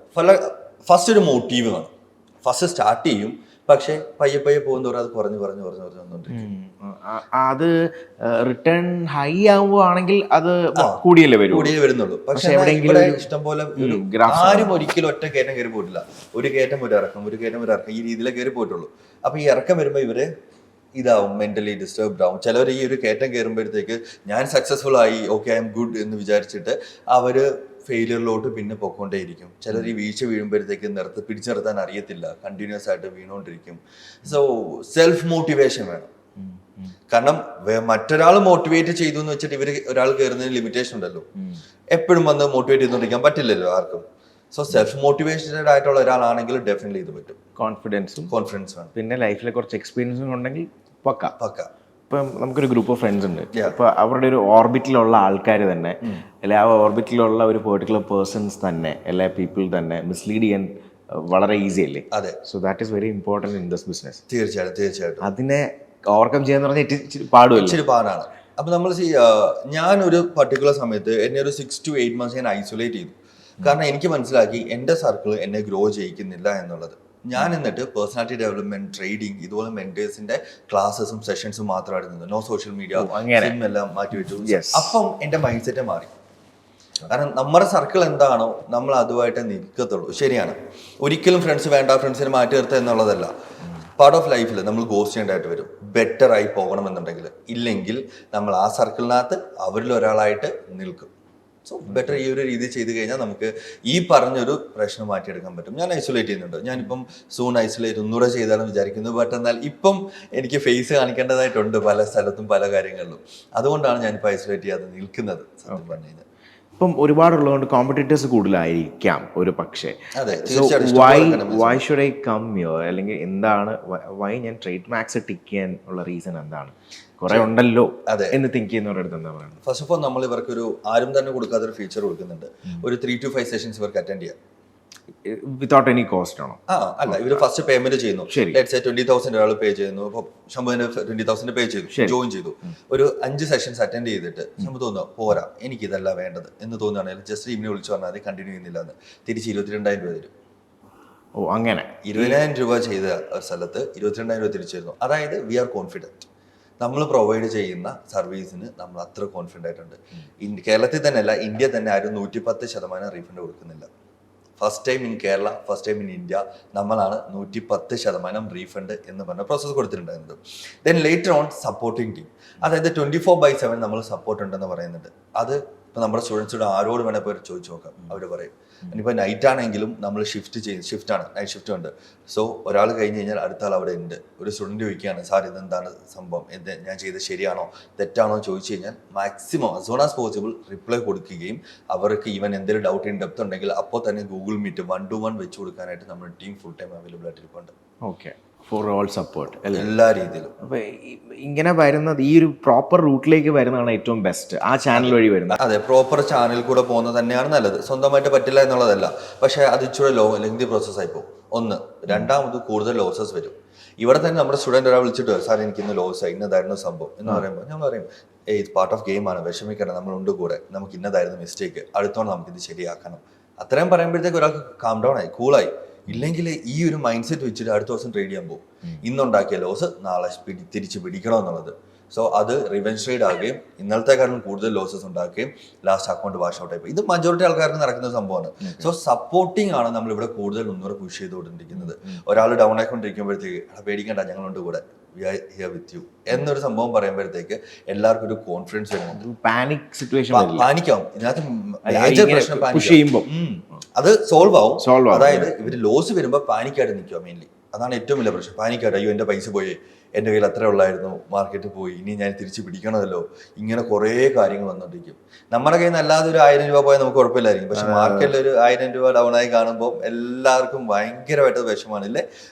S1: ഫസ്റ്റ് ഒരു മോട്ടീവ് കാണും, ഫസ്റ്റ് സ്റ്റാർട്ട് ചെയ്യും, പക്ഷെ പയ്യെ പോകുന്നതോടെ അത് കുറഞ്ഞു വന്നുകൊണ്ടിരിക്കും.
S2: അത് റിട്ടേൺ ഹൈ ആവുകയാണെങ്കിൽ അത് കൂടിയേ വരുന്നുള്ളൂ.
S1: പക്ഷെ ഇഷ്ടം പോലെ ആരും ഒരിക്കലും ഒറ്റ കയറ്റം കയറി പോയിട്ടില്ല. ഒരു കയറ്റം ഒരു ഇറക്കം ഈ രീതിയിലേ കയറി പോയിട്ടുള്ളൂ. അപ്പൊ ഈ ഇറക്കം വരുമ്പോൾ ഇവര് ഇതാവും, മെന്റലി ഡിസ്റ്റർബ്ഡ് ആവും. ചിലവർ ഈ ഒരു കയറ്റം കയറുമ്പോഴത്തേക്ക് ഞാൻ സക്സസ്ഫുൾ ആയി, ഓക്കെ ഐ എം ഗുഡ് എന്ന് വിചാരിച്ചിട്ട് അവര് ഫെയിലിയറിലോട്ട് പിന്നെ പൊക്കോണ്ടേയിരിക്കും. ചിലർ ഈ വീഴ്ച വീഴുമ്പോഴത്തേക്ക് പിടിച്ചു നിർത്താൻ അറിയത്തില്ല, കണ്ടിന്യൂസ് ആയിട്ട് വീണുകൊണ്ടിരിക്കും. സോ സെൽഫ് മോട്ടിവേഷൻ വേണം. കാരണം മറ്റൊരാൾ മോട്ടിവേറ്റ് ചെയ്തു എന്ന് വെച്ചിട്ട് ഒരാൾ കയറുന്നതിന് ലിമിറ്റേഷൻ ഉണ്ടല്ലോ. എപ്പോഴും വന്ന് മോട്ടിവേറ്റ് ചെയ്തുകൊണ്ടിരിക്കാൻ പറ്റില്ലല്ലോ ആർക്കും. സോ സെൽഫ് മോട്ടിവേറ്റഡ് ആയിട്ടുള്ള ഒരാളാണെങ്കിൽ ഡെഫിനറ്റ്ലി ഇത് പറ്റും.
S2: കോൺഫിഡൻസ്
S1: വേണം.
S2: പിന്നെ ലൈഫിലെ കുറച്ച് എക്സ്പീരിയൻസും ഉണ്ടെങ്കിൽ പക്ക. ഇപ്പം നമുക്കൊരു ഗ്രൂപ്പ് ഓഫ് ഫ്രണ്ട്സ് ഉണ്ട്. അപ്പോൾ അവരുടെ ഒരു ഓർബിറ്റിലുള്ള ആൾക്കാർ തന്നെ, അല്ലെ ആ ഓർബിറ്റിലുള്ള ഒരു പെർട്ടിക്കുലർ പേഴ്സൺസ് തന്നെ, എല്ലാ പീപ്പിൾ തന്നെ മിസ്ലീഡ് ചെയ്യാൻ വളരെ ഈസി അല്ലേ?
S1: അതെ.
S2: So that is very important in this business.
S1: തീർച്ചയായിട്ടും
S2: അതിനെ ഓവർകം ചെയ്യാന്ന് പറഞ്ഞാൽ ഇച്ചിരി
S1: പാടാണ്. അപ്പൊ നമ്മൾ ഞാൻ ഒരു പർട്ടിക്കുലർ സമയത്ത് എന്നെ ഒരു 6 to 8 months ഞാൻ ഐസൊലേറ്റ് ചെയ്തു. കാരണം എനിക്ക് മനസ്സിലാക്കി എൻ്റെ സർക്കിൾ എന്നെ ഗ്രോ ചെയ്യിക്കുന്നില്ല എന്നുള്ളത്. ഞാൻ എന്നിട്ട് പേഴ്സണാലിറ്റി ഡെവലപ്മെന്റ്, ട്രേഡിംഗ്, ഇതുപോലെ മെന്റേഴ്സിന്റെ ക്ലാസ്സസും സെഷൻസും മാത്രമായിട്ട് നിന്നു. നോ സോഷ്യൽ മീഡിയ, എല്ലാം മാറ്റിവെച്ചു. അപ്പം എന്റെ മൈൻഡ് സെറ്റ് മാറി. കാരണം നമ്മുടെ സർക്കിൾ എന്താണോ നമ്മൾ അതുമായിട്ട് നിൽക്കത്തുള്ളൂ. ശരിയാണ്, ഒരിക്കലും ഫ്രണ്ട്സ് വേണ്ട, ഫ്രണ്ട്സിനെ മാറ്റി നിർത്തുക എന്നുള്ളതല്ല. പാർട്ട് ഓഫ് ലൈഫിൽ നമ്മൾ ഗോസ്റ്റ് ചെയ്യേണ്ടതായിട്ട് വരും, ബെറ്റർ ആയി പോകണമെന്നുണ്ടെങ്കിൽ. ഇല്ലെങ്കിൽ നമ്മൾ ആ സർക്കിളിനകത്ത് അവരിൽ ഒരാളായിട്ട് നിൽക്കും. സോ ബെറ്റർ ഈ ഒരു രീതി ചെയ്ത് കഴിഞ്ഞാൽ നമുക്ക് ഈ പറഞ്ഞൊരു പ്രശ്നം മാറ്റിയെടുക്കാൻ പറ്റും. ഞാൻ ഐസൊലേറ്റ് ചെയ്യുന്നുണ്ട്. ഞാനിപ്പം സൂൺ ഐസൊലേറ്റ് ഒന്നുകൂടെ ചെയ്താലെന്ന് വിചാരിക്കുന്നു. ബട്ട് എന്നാൽ ഇപ്പം എനിക്ക് ഫേസ് കാണിക്കേണ്ടതായിട്ടുണ്ട് പല സ്ഥലത്തും പല കാര്യങ്ങളിലും. അതുകൊണ്ടാണ് ഞാനിപ്പോൾ ഐസൊലേറ്റ് ചെയ്യാതെ നിൽക്കുന്നത് സത്യം പറഞ്ഞു കഴിഞ്ഞാൽ.
S2: ഇപ്പം ഒരുപാടുള്ളതുകൊണ്ട് കോമ്പറ്റീറ്റേഴ്സ് കൂടുതലായിരിക്കാം ഒരു പക്ഷേ.
S1: അതെ,
S2: സോ
S1: തീർച്ചയായിട്ടും
S2: വൈ
S1: ഇഷ്ടംപോലെ
S2: why should I come here, അല്ലെങ്കിൽ എന്താണ് വൈ ഞാൻ ട്രേഡ് മാർക്സ് ടിക്ക് ചെയ്യാൻ ഉള്ള റീസൺ എന്താണ്? കുറെ ഉണ്ടല്ലോ
S1: അതെ
S2: എന്ന് തിങ്ക് ചെയ്യുന്നവരുടെ അടുത്ത് എന്താ പറയുന്നത്?
S1: ഫസ്റ്റ് ഓഫ് ഓൾ നമ്മൾ ഇവർക്കൊരു ആരും തന്നെ കൊടുക്കാത്തൊരു ഫീച്ചർ കൊടുക്കുന്നുണ്ട്. ഒരു 3 to 5 സെഷൻസ് ഇവർക്ക് അറ്റൻഡ് ചെയ്യാം.
S2: വിതൗട്ട് എനി കോസ്റ്റ് ആണോ?
S1: അല്ല, ഇവർ ഫസ്റ്റ് പേയ്മെന്റ് ചെയ്യുന്നു.
S2: ശരി.
S1: ലെറ്റ്സ് സേ 20,000 ഒരാൾ പേ ചെയ്യുന്നു. അപ്പോൾ 20,000 പേ ചെയ്തു, ജോയിൻ ചെയ്തു. ഒരു 5 സെഷൻസ് അറ്റൻഡ് ചെയ്തിട്ട് നമുക്ക് തോന്നുന്നു പോരാ, എനിക്ക് ഇതല്ല വേണ്ടത് എന്ന് തോന്നുകയാണെങ്കിൽ ജസ്റ്റ് ഇവനെ വിളിച്ചു പറഞ്ഞാൽ അത് കണ്ടിന്യൂ ചെയ്യുന്നില്ല എന്ന് തിരിച്ച് 22,000 രൂപ തരും.
S2: ഓ അങ്ങനെ
S1: 20,000 രൂപ ചെയ്ത ഒരു സ്ഥലത്ത് 22,000 രൂപ തിരിച്ചു തരുന്നു. അതായത് വി ആർ കോൺഫിഡൻറ്റ്, നമ്മൾ പ്രൊവൈഡ് ചെയ്യുന്ന സർവീസിന് നമ്മൾ അത്ര കോൺഫിഡൻ്റ് ആയിട്ടുണ്ട്. കേരളത്തിൽ തന്നെ അല്ല, ഇന്ത്യ തന്നെ ആരും 110% റീഫണ്ട് കൊടുക്കുന്നില്ല. First time in Kerala, first time in India നമ്മളാണ് 110% റീഫണ്ട് എന്ന് പറഞ്ഞ പ്രോസസ്സ് കൊടുത്തിട്ടുണ്ടായിരുന്നത്. Then later on supporting team, അതായത് 24/7 നമ്മൾ സപ്പോർട്ട് ഉണ്ടെന്ന് പറയുന്നുണ്ട്. അത് ഇപ്പോൾ നമ്മുടെ സ്റ്റുഡൻസിനോട് ആരോട് വേണേൽ പോയി ചോദിച്ചു നോക്കാം, അവർ പറയും. ഇനിയിപ്പോൾ നൈറ്റ് ആണെങ്കിലും നമ്മൾ ഷിഫ്റ്റാണ്, നൈറ്റ് ഷിഫ്റ്റ് ഉണ്ട്. സോ ഒരാൾ കഴിഞ്ഞ് കഴിഞ്ഞാൽ അടുത്ത ആൾ അവിടെ ഉണ്ട്. ഒരു സ്റ്റുഡൻറ്റ് ചോദിക്കുകയാണ്, സാർ ഇതെന്താണ് സംഭവം, ഞാൻ ചെയ്തത് ശരിയാണോ തെറ്റാണോ എന്ന് ചോദിച്ചു കഴിഞ്ഞാൽ maximum as soon as possible reply കൊടുക്കുകയും അവർക്ക് ഈവൻ എന്തെങ്കിലും ഡൗട്ട് ഇൻ ഡെപ്ത് ഉണ്ടെങ്കിൽ അപ്പോൾ തന്നെ ഗൂഗിൾ മീറ്റ് 1-to-1 വെച്ച് കൊടുക്കാനായിട്ട് നമ്മുടെ ടീം ഫുൾ ടൈം അവൈലബിൾ ആയിട്ടിരിപ്പുണ്ട്.
S2: ഓക്കെ, ഫോർ ഓൾ സപ്പോർട്ട്
S1: എല്ലാ രീതിയിലും.
S2: അപ്പോൾ ഇങ്ങനെ വരുന്നത് ഈ ഒരു പ്രോപ്പർ റൂട്ടിലേക്ക് വരുന്നതാണ് ഏറ്റവും ബെസ്റ്റ്, ആ ചാനൽ വഴി വരുന്നത്.
S1: അതെ, പ്രോപ്പർ ചാനൽ കൂടെ പോകുന്നത് തന്നെയാണ് നല്ലത്. സ്വന്തമായിട്ട് പറ്റില്ല എന്നുള്ളതല്ല, പക്ഷേ അത് ഇച്ചിരി ലെങ്തി പ്രോസസ്സായി പോകും. ഒന്ന്, രണ്ടാമത് കൂടുതൽ ലോസസ് വരും. ഇവിടെ തന്നെ നമ്മുടെ സ്റ്റുഡൻറ്റ് ഒരാൾ വിളിച്ചിട്ട്, സാർ എനിക്ക് ഇന്ന് ലോസായി, ഇന്നതായിരുന്നു സംഭവം എന്ന് പറയുമ്പോൾ ഞാൻ പറയും, ഇത് പാർട്ട് ഓഫ് ഗെയിമാണ്, വിഷമിക്കണം, നമ്മളുണ്ട് കൂടെ, നമുക്ക് ഇന്നതായിരുന്നു മിസ്റ്റേക്ക്, അടുത്തോളം നമുക്കിത് ശരിയാക്കണം. അത്രയും പറയുമ്പോഴത്തേക്ക് ഒരാൾക്ക് കാം ഡൗൺ ആയി, കൂളായി. ഇല്ലെങ്കിൽ ഈ ഒരു മൈൻഡ് സെറ്റ് വെച്ചിട്ട് അടുത്ത ദിവസം ട്രേഡ് ചെയ്യാൻ പോകും. ഇന്നുണ്ടാക്കിയ ലോസ് നാളെ തിരിച്ച് പിടിക്കണം എന്നുള്ളത്. സോ അത് റിവെഞ്ച് ട്രേഡ് ആകുകയും ഇന്നലത്തെക്കാളും കൂടുതൽ ലോസസ് ഉണ്ടാക്കുകയും ലാസ്റ്റ് അക്കൗണ്ട് വാഷ് ഔട്ട് ആയി. ഇത് മജോറിറ്റി ആൾക്കാർക്ക് നടക്കുന്ന സംഭവമാണ്. സോ സപ്പോർട്ടിംഗ് ആണ് നമ്മളിവിടെ കൂടുതൽ മുന്നോട്ട് പുഷ് ചെയ്തുകൊണ്ടിരിക്കുന്നത്. ഒരാൾ ഡൗൺ ആയിക്കൊണ്ടിരിക്കുമ്പോഴത്തേക്ക് പേടിക്കണ്ട, ഞങ്ങളുണ്ട് കൂടെ, we are here with you എന്നൊരു സംഭവം പറയുമ്പോഴത്തേക്ക് എല്ലാവർക്കും ഒരു കോൺഫിഡൻസ് വരുന്നുണ്ട്.
S2: പാനിക് സിറ്റുവേഷൻ
S1: പാനിക്കാവും ഇതിനകത്ത്, മേജർ പ്രശ്നം
S2: പുഷ് ചെയ്യുമ്പോൾ
S1: അത് സോൾവ് ആവും. അതായത് ഇവര് ലോസ് വരുമ്പോൾ പാനിക്കായിട്ട് നിൽക്കുക മെയിൻലി. അതാണ് ഏറ്റവും വലിയ പ്രശ്നം. പാനിക്കായിട്ട്, അയ്യോ എൻ്റെ പൈസ പോയി, എൻ്റെ കയ്യിൽ അത്ര ഉള്ളായിരുന്നു, മാർക്കറ്റ് പോയി, ഇനി ഞാൻ തിരിച്ച് പിടിക്കണമല്ലോ, ഇങ്ങനെ കുറേ കാര്യങ്ങൾ വന്നുകൊണ്ടിരിക്കും. നമ്മുടെ കയ്യിൽ നിന്ന് അല്ലാതെ ഒരു 1000 രൂപ പോയാൽ നമുക്ക് കുഴപ്പമില്ലായിരിക്കും. പക്ഷെ മാർക്കറ്റിൽ ഒരു 1000 രൂപ ഡൗൺ ആയി കാണുമ്പോൾ എല്ലാവർക്കും ഭയങ്കരമായിട്ട് വിഷമാണല്ലേ,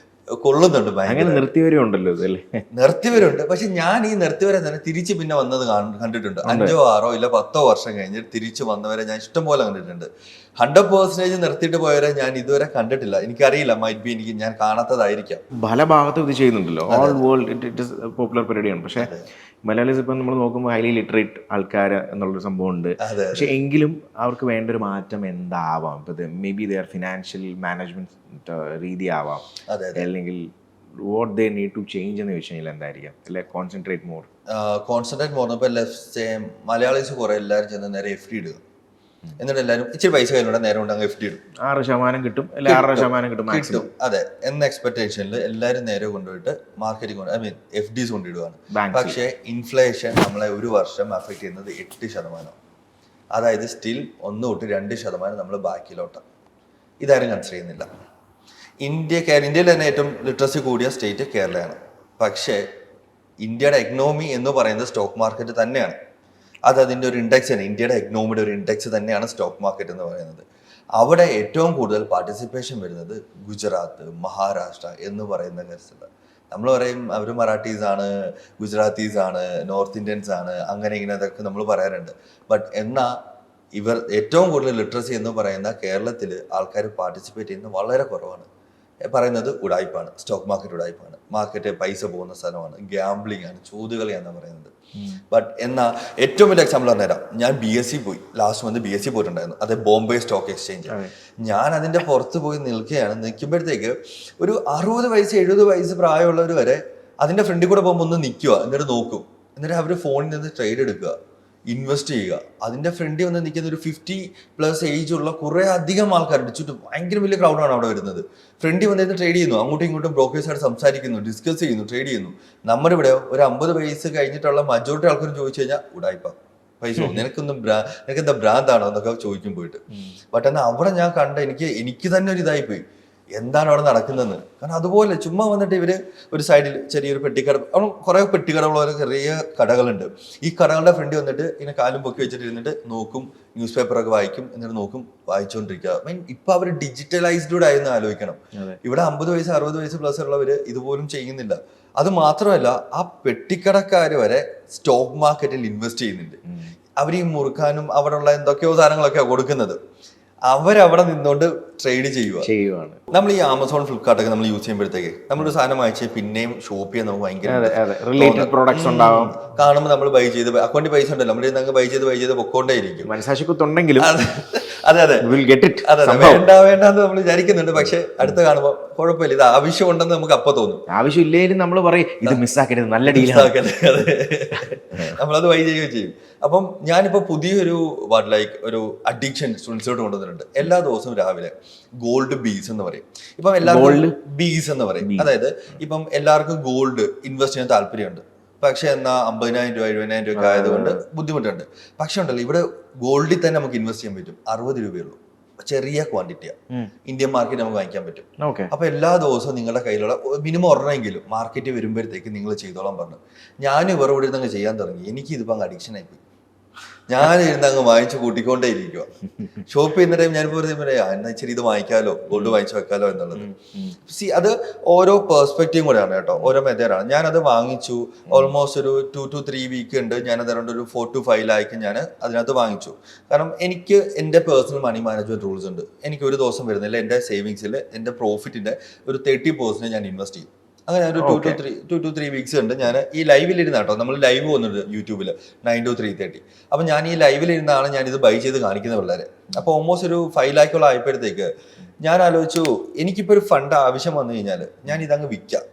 S1: കൊള്ളുന്നുണ്ട്.
S2: അങ്ങനെ നിർത്തിവരുണ്ടല്ലോ ഇതല്ലേ,
S1: നിർത്തിവരുണ്ട്. പക്ഷെ ഞാൻ ഈ നിർത്തിവരെ തന്നെ തിരിച്ച് പിന്നെ വന്നത് കണ്ടിട്ടുണ്ട്. 5, 6 ഇല്ല 10 വർഷം കഴിഞ്ഞ് തിരിച്ച് വന്നവരെ ഞാൻ ഇഷ്ടംപോലെ കണ്ടിട്ടുണ്ട്. 100% നിർത്തിയിട്ട് പോയവരെ ഞാൻ ഇതുവരെ കണ്ടിട്ടില്ല. എനിക്കറിയില്ല, മൈറ്റ് ബി ഞാൻ കാണാത്തതായിരിക്കാം.
S2: പല ഭാഗത്തും ഇത് ചെയ്യുന്നുണ്ടല്ലോ, all world it is popular പരിപാടിയാണ്. പക്ഷേ മലയാളീസ് ഇപ്പം നമ്മൾ നോക്കുമ്പോൾ ഹൈലി ലിറ്ററേറ്റ് ആൾക്കാർ എന്നുള്ളൊരു സംഭവമുണ്ട്. പക്ഷെ എങ്കിലും അവർക്ക് വേണ്ട ഒരു മാറ്റം എന്താവാം? ഇപ്പം maybe there financial management രീതി ആവാം, അല്ലെങ്കിൽ what they need to change എന്ന് ചോദിച്ചു കഴിഞ്ഞാൽ എന്തായിരിക്കാം? അല്ലെ കോൺസെൻട്രേറ്റ് മോർ
S1: ഇപ്പോൾ മലയാളീസ് കുറെ എല്ലാവരും ചെന്ന് നേരെ FD ഇടുക. എന്നിട്ട് എല്ലാവരും ഇച്ചിരി പൈസ കയ്യിലൂടെ നേരെ കൊണ്ട് അങ്ങ് FD ഇടും.
S2: 6% കിട്ടും, അല്ലെ 6% കിട്ടും മാക്സിമം.
S1: അതെ, എന്ന എക്സ്പെക്ടേഷനിൽ എല്ലാവരും നേരെ കൊണ്ടുപോയിട്ട് മാർക്കറ്റിംഗ് കൊണ്ട്, FDs കൊണ്ടിടുകയാണ്. പക്ഷേ ഇൻഫ്ലേഷൻ നമ്മളെ ഒരു വർഷം അഫക്ട് ചെയ്യുന്നത് 8%. അതായത് സ്റ്റിൽ 1 തൊട്ട് 2% നമ്മൾ ബാക്കിലോട്ടാണ്. ഇതാരും കൺസിഡർ ചെയ്യുന്നില്ല. ഇന്ത്യയിൽ തന്നെ ഏറ്റവും ലിറ്ററസി കൂടിയ സ്റ്റേറ്റ് കേരളയാണ്. പക്ഷേ ഇന്ത്യയുടെ എക്കണോമി എന്ന് പറയുന്നത് സ്റ്റോക്ക് മാർക്കറ്റ് തന്നെയാണ്. അതിൻ്റെ ഒരു ഇൻഡെക്സ് തന്നെ, ഇന്ത്യയുടെ എക്കണോമിയുടെ ഒരു ഇൻഡെക്സ് തന്നെയാണ് സ്റ്റോക്ക് മാർക്കറ്റ് എന്ന് പറയുന്നത്. അവിടെ ഏറ്റവും കൂടുതൽ പാർട്ടിസിപ്പേഷൻ വരുന്നത് ഗുജറാത്ത്, മഹാരാഷ്ട്ര എന്ന് പറയുന്ന കേസിലാണ്. നമ്മൾ പറയും അവർ മറാഠീസ് ആണ്, ഗുജറാത്തീസ് ആണ്, നോർത്ത് ഇന്ത്യൻസ് ആണ്, അങ്ങനെ ഇങ്ങനെ അതൊക്കെ നമ്മൾ പറയാറുണ്ട്. ബട്ട് എന്നാൽ ഇവർ ഏറ്റവും കൂടുതൽ ലിറ്ററസി എന്ന് പറയുന്ന കേരളത്തിൽ ആൾക്കാർ പാർട്ടിസിപ്പേറ്റ് ചെയ്യുന്നത് വളരെ കുറവാണ്. പറയുന്നത് ഉടായ്പാണ്, സ്റ്റോക്ക് മാർക്കറ്റ് ഉടായ്പാണ്, മാർക്കറ്റ് പൈസ പോകുന്ന സ്ഥലമാണ്, ഗ്യാംബ്ലിംഗ് ആണ്, ചൂതുകളിയാണെന്ന് പറയുന്നത്. ബട്ട് എന്നാൽ ഏറ്റവും വലിയ എക്സാമ്പിൾ പറഞ്ഞുതരാം. ഞാൻ BSc പോയി, ലാസ്റ്റ് മന്ത് BSc പോയിട്ടുണ്ടായിരുന്നു. അത് ബോംബെ സ്റ്റോക്ക് എക്സ്ചേഞ്ച്. ഞാൻ അതിൻ്റെ പുറത്ത് പോയി നിൽക്കുമ്പോഴത്തേക്ക് ഒരു 60 വയസ്സ് 70 വയസ്സ് പ്രായമുള്ളവർ വരെ അതിൻ്റെ ഫ്രണ്ടിൽ കൂടെ പോകുമ്പോൾ ഒന്ന് നിൽക്കുക, എന്നിട്ട് നോക്കും, എന്നിട്ട് അവർ ഫോണിൽ നിന്ന് ട്രേഡ് എടുക്കുക, ഇൻവെസ്റ്റ് ചെയ്യുക. അതിൻ്റെ ഫ്രണ്ടിൽ വന്ന് നിൽക്കുന്ന ഒരു 50+ ഏജ് ഉള്ള കുറേ അധികം ആൾക്കാരുണ്ട് ചുറ്റും. ഭയങ്കര വലിയ ക്രൗഡാണ് അവിടെ വരുന്നത്. ഫ്രണ്ടിൽ വന്നിരുന്ന് ട്രേഡ് ചെയ്യുന്നു, അങ്ങോട്ടും ഇങ്ങോട്ടും ബ്രോക്കേഴ്സായിട്ട് സംസാരിക്കുന്നു, ഡിസ്കസ് ചെയ്യുന്നു, ട്രേഡ് ചെയ്യുന്നു. നമ്മുടെ ഇവിടെ ഒരു 50 വയസ്സ് കഴിഞ്ഞിട്ടുള്ള മജോറിറ്റി ആൾക്കാരും ചോദിച്ചു കഴിഞ്ഞാൽ ഉടായ്പ, പൈസ നിനക്കെന്താ ഭ്രാന്താണോ എന്നൊക്കെ ചോദിക്കും പോയിട്ട്. ബട്ട് എന്നാൽ അവിടെ ഞാൻ കണ്ട എനിക്ക് തന്നെ ഒരു ഇതായിപ്പോയി. എന്താണ് അവിടെ നടക്കുന്നതെന്ന്. കാരണം അതുപോലെ ചുമ്മാ വന്നിട്ട് ഇവര് ഒരു സൈഡിൽ ചെറിയൊരു പെട്ടിക്കട, അവിടെ കുറെ പെട്ടിക്കടകളോ ചെറിയ കടകളുണ്ട്. ഈ കടകളുടെ ഫ്രണ്ടിൽ വന്നിട്ട് ഇങ്ങനെ കാലും പൊക്കി വെച്ചിട്ട് ഇരുന്നിട്ട് നോക്കും, ന്യൂസ് പേപ്പറൊക്കെ വായിക്കും, എന്നിട്ട് നോക്കും, വായിച്ചുകൊണ്ടിരിക്കുക. ഇപ്പൊ അവർ ഡിജിറ്റലൈസ്ഡ് ആയെന്ന് ആലോചിക്കണം. ഇവിടെ 50 വയസ്സ് 60 വയസ്സ് പ്ലസ് ഉള്ളവര് ഇതുപോലും ചെയ്യുന്നില്ല. അത് മാത്രമല്ല, ആ പെട്ടിക്കടക്കാർ വരെ സ്റ്റോക്ക് മാർക്കറ്റിൽ ഇൻവെസ്റ്റ് ചെയ്യുന്നുണ്ട്. അവർ ഈ മുറുക്കാനും അവിടെയുള്ള എന്തൊക്കെയോ സാധനങ്ങളൊക്കെയാണ് കൊടുക്കുന്നത്. അവരവിടെ നിന്നുകൊണ്ട് ട്രേഡ് ചെയ്യുവാണ്. നമ്മൾ ഈ ആമസോൺ ഫ്ലിപ്കാർട്ടൊക്കെ നമ്മൾ യൂസ് ചെയ്യുമ്പോഴത്തേക്ക് നമ്മളൊരു സാധനം വാങ്ങിച്ച് പിന്നെയും ഷോപ്പ് ചെയ്യാൻ നമുക്ക് ഭയങ്കര കാണുമ്പോൾ നമ്മൾ ബൈ ചെയ്ത് അക്കൗണ്ടിൽ പൈസ ഉണ്ടല്ലോ, നമ്മൾ ബൈ ചെയ്ത് പൊക്കോണ്ടേ ഇരിക്കും.
S2: മനസാക്ഷിക്കുണ്ടെങ്കിലും
S1: അതെ വേണ്ടെന്ന് നമ്മൾ വിചാരിക്കുന്നുണ്ട്. പക്ഷെ അടുത്ത് കാണുമ്പോൾ കുഴപ്പമില്ല, ഇത് ആവശ്യമുണ്ടെന്ന് നമുക്ക് അപ്പൊ തോന്നും.
S2: ആവശ്യമില്ലേലും നമ്മൾ പറയും ഇത് മിസ്സാക്കരുത്, നല്ല ഡീലാക്കരുത്,
S1: നമ്മളത് ബൈ ചെയ്യുകയും ചെയ്യും. അപ്പം ഞാനിപ്പോ പുതിയൊരു ഒരു അഡിക്ഷൻ സ്റ്റുഡൻസിലോട്ട് കൊണ്ടുവന്നിട്ടുണ്ട്. എല്ലാ ദിവസവും രാവിലെ ഗോൾഡ് ബീസ് എന്ന് പറയും. ഇപ്പം എല്ലാവർക്കും ബീസ് എന്ന് പറയും. അതായത് ഇപ്പം എല്ലാവർക്കും ഗോൾഡ് ഇൻവെസ്റ്റ് ചെയ്യാൻ താല്പര്യമുണ്ട്. പക്ഷെ എന്നാ 50,000 രൂപ 70,000 രൂപ ആയതുകൊണ്ട് ബുദ്ധിമുട്ടുണ്ട്. പക്ഷെ ഉണ്ടല്ലോ, ഇവിടെ ഗോൾഡിൽ തന്നെ നമുക്ക് ഇൻവെസ്റ്റ് ചെയ്യാൻ പറ്റും. 60 രൂപയുള്ളൂ, ചെറിയ ക്വാണ്ടിറ്റിയാണ്. ഇന്ത്യൻ മാർക്കറ്റ് നമുക്ക് വാങ്ങിക്കാൻ പറ്റും. അപ്പൊ എല്ലാ ദിവസവും നിങ്ങളുടെ കയ്യിലുള്ള മിനിമം ഒരെണ്ണമെങ്കിലും മാർക്കറ്റ് വരുമ്പോഴത്തേക്ക് നിങ്ങൾ ചെയ്തോളാൻ പറഞ്ഞു. ഞാൻ ഇവർ ഇവിടെ ഇരുന്ന് ചെയ്യാൻ തുടങ്ങി. എനിക്ക് ഇതിപ്പോ അങ്ങ് അഡിക്ഷൻ ആയിപ്പോയി. ഞാൻ ഇരുന്നങ്ങ് വാങ്ങിച്ചു കൂട്ടിക്കൊണ്ടേ ഇരിക്കുക. ഷോപ്പ് ചെയ്യുന്ന ടൈം ഞാനിപ്പോ എന്നാ ഇച്ചിരി ഇത് വാങ്ങിക്കാലോ, ഗോൾഡ് വാങ്ങിച്ചു വെക്കാലോ എന്നുള്ളത്. അത് ഓരോ പെർസ്പെക്റ്റീവും കൂടെയാണ് കേട്ടോ, ഓരോ മെത്തേഡാണ്. ഞാനത് വാങ്ങിച്ചു. ഓൾമോസ്റ്റ് ഒരു 2 to 3 വീക്ക് ഉണ്ട്. ഞാനത് അറൗണ്ട് ഒരു 4 to 5 ലാഖ് ഞാൻ അതിനകത്ത് വാങ്ങിച്ചു. കാരണം എനിക്ക് എൻ്റെ പേഴ്സണൽ മണി മാനേജ്മെന്റ് റൂൾസ് ഉണ്ട്. എനിക്ക് ഒരു ദിവസം വരുന്നില്ല എൻ്റെ സേവിങ്സിൽ എൻ്റെ പ്രോഫിറ്റിന്റെ ഒരു 30% ഞാൻ ഇൻവെസ്റ്റ് ചെയ്യും. അങ്ങനെ ഒരു 2 to 3 വീക്സ് ഉണ്ട്. ഞാൻ ഈ ലൈവിലിരുന്ന കേട്ടോ, നമ്മൾ ലൈവ് പോകുന്നുണ്ട് യൂട്യൂബിൽ 9 to 3:30. അപ്പൊ ഞാൻ ഈ ലൈവിലിരുന്നാണ് ഞാൻ ഇത് ബൈ ചെയ്ത് കാണിക്കുന്ന പിള്ളേരെ. അപ്പൊ ഓൾമോസ്റ്റ് ഒരു 5 ലാഖോളം ആയപ്പോഴത്തേക്ക് ഞാൻ ആലോചിച്ചു, എനിക്കിപ്പോ ഒരു ഫണ്ട് ആവശ്യം വന്നു കഴിഞ്ഞാൽ ഞാൻ ഇതങ്ങ് വിൽക്കാം.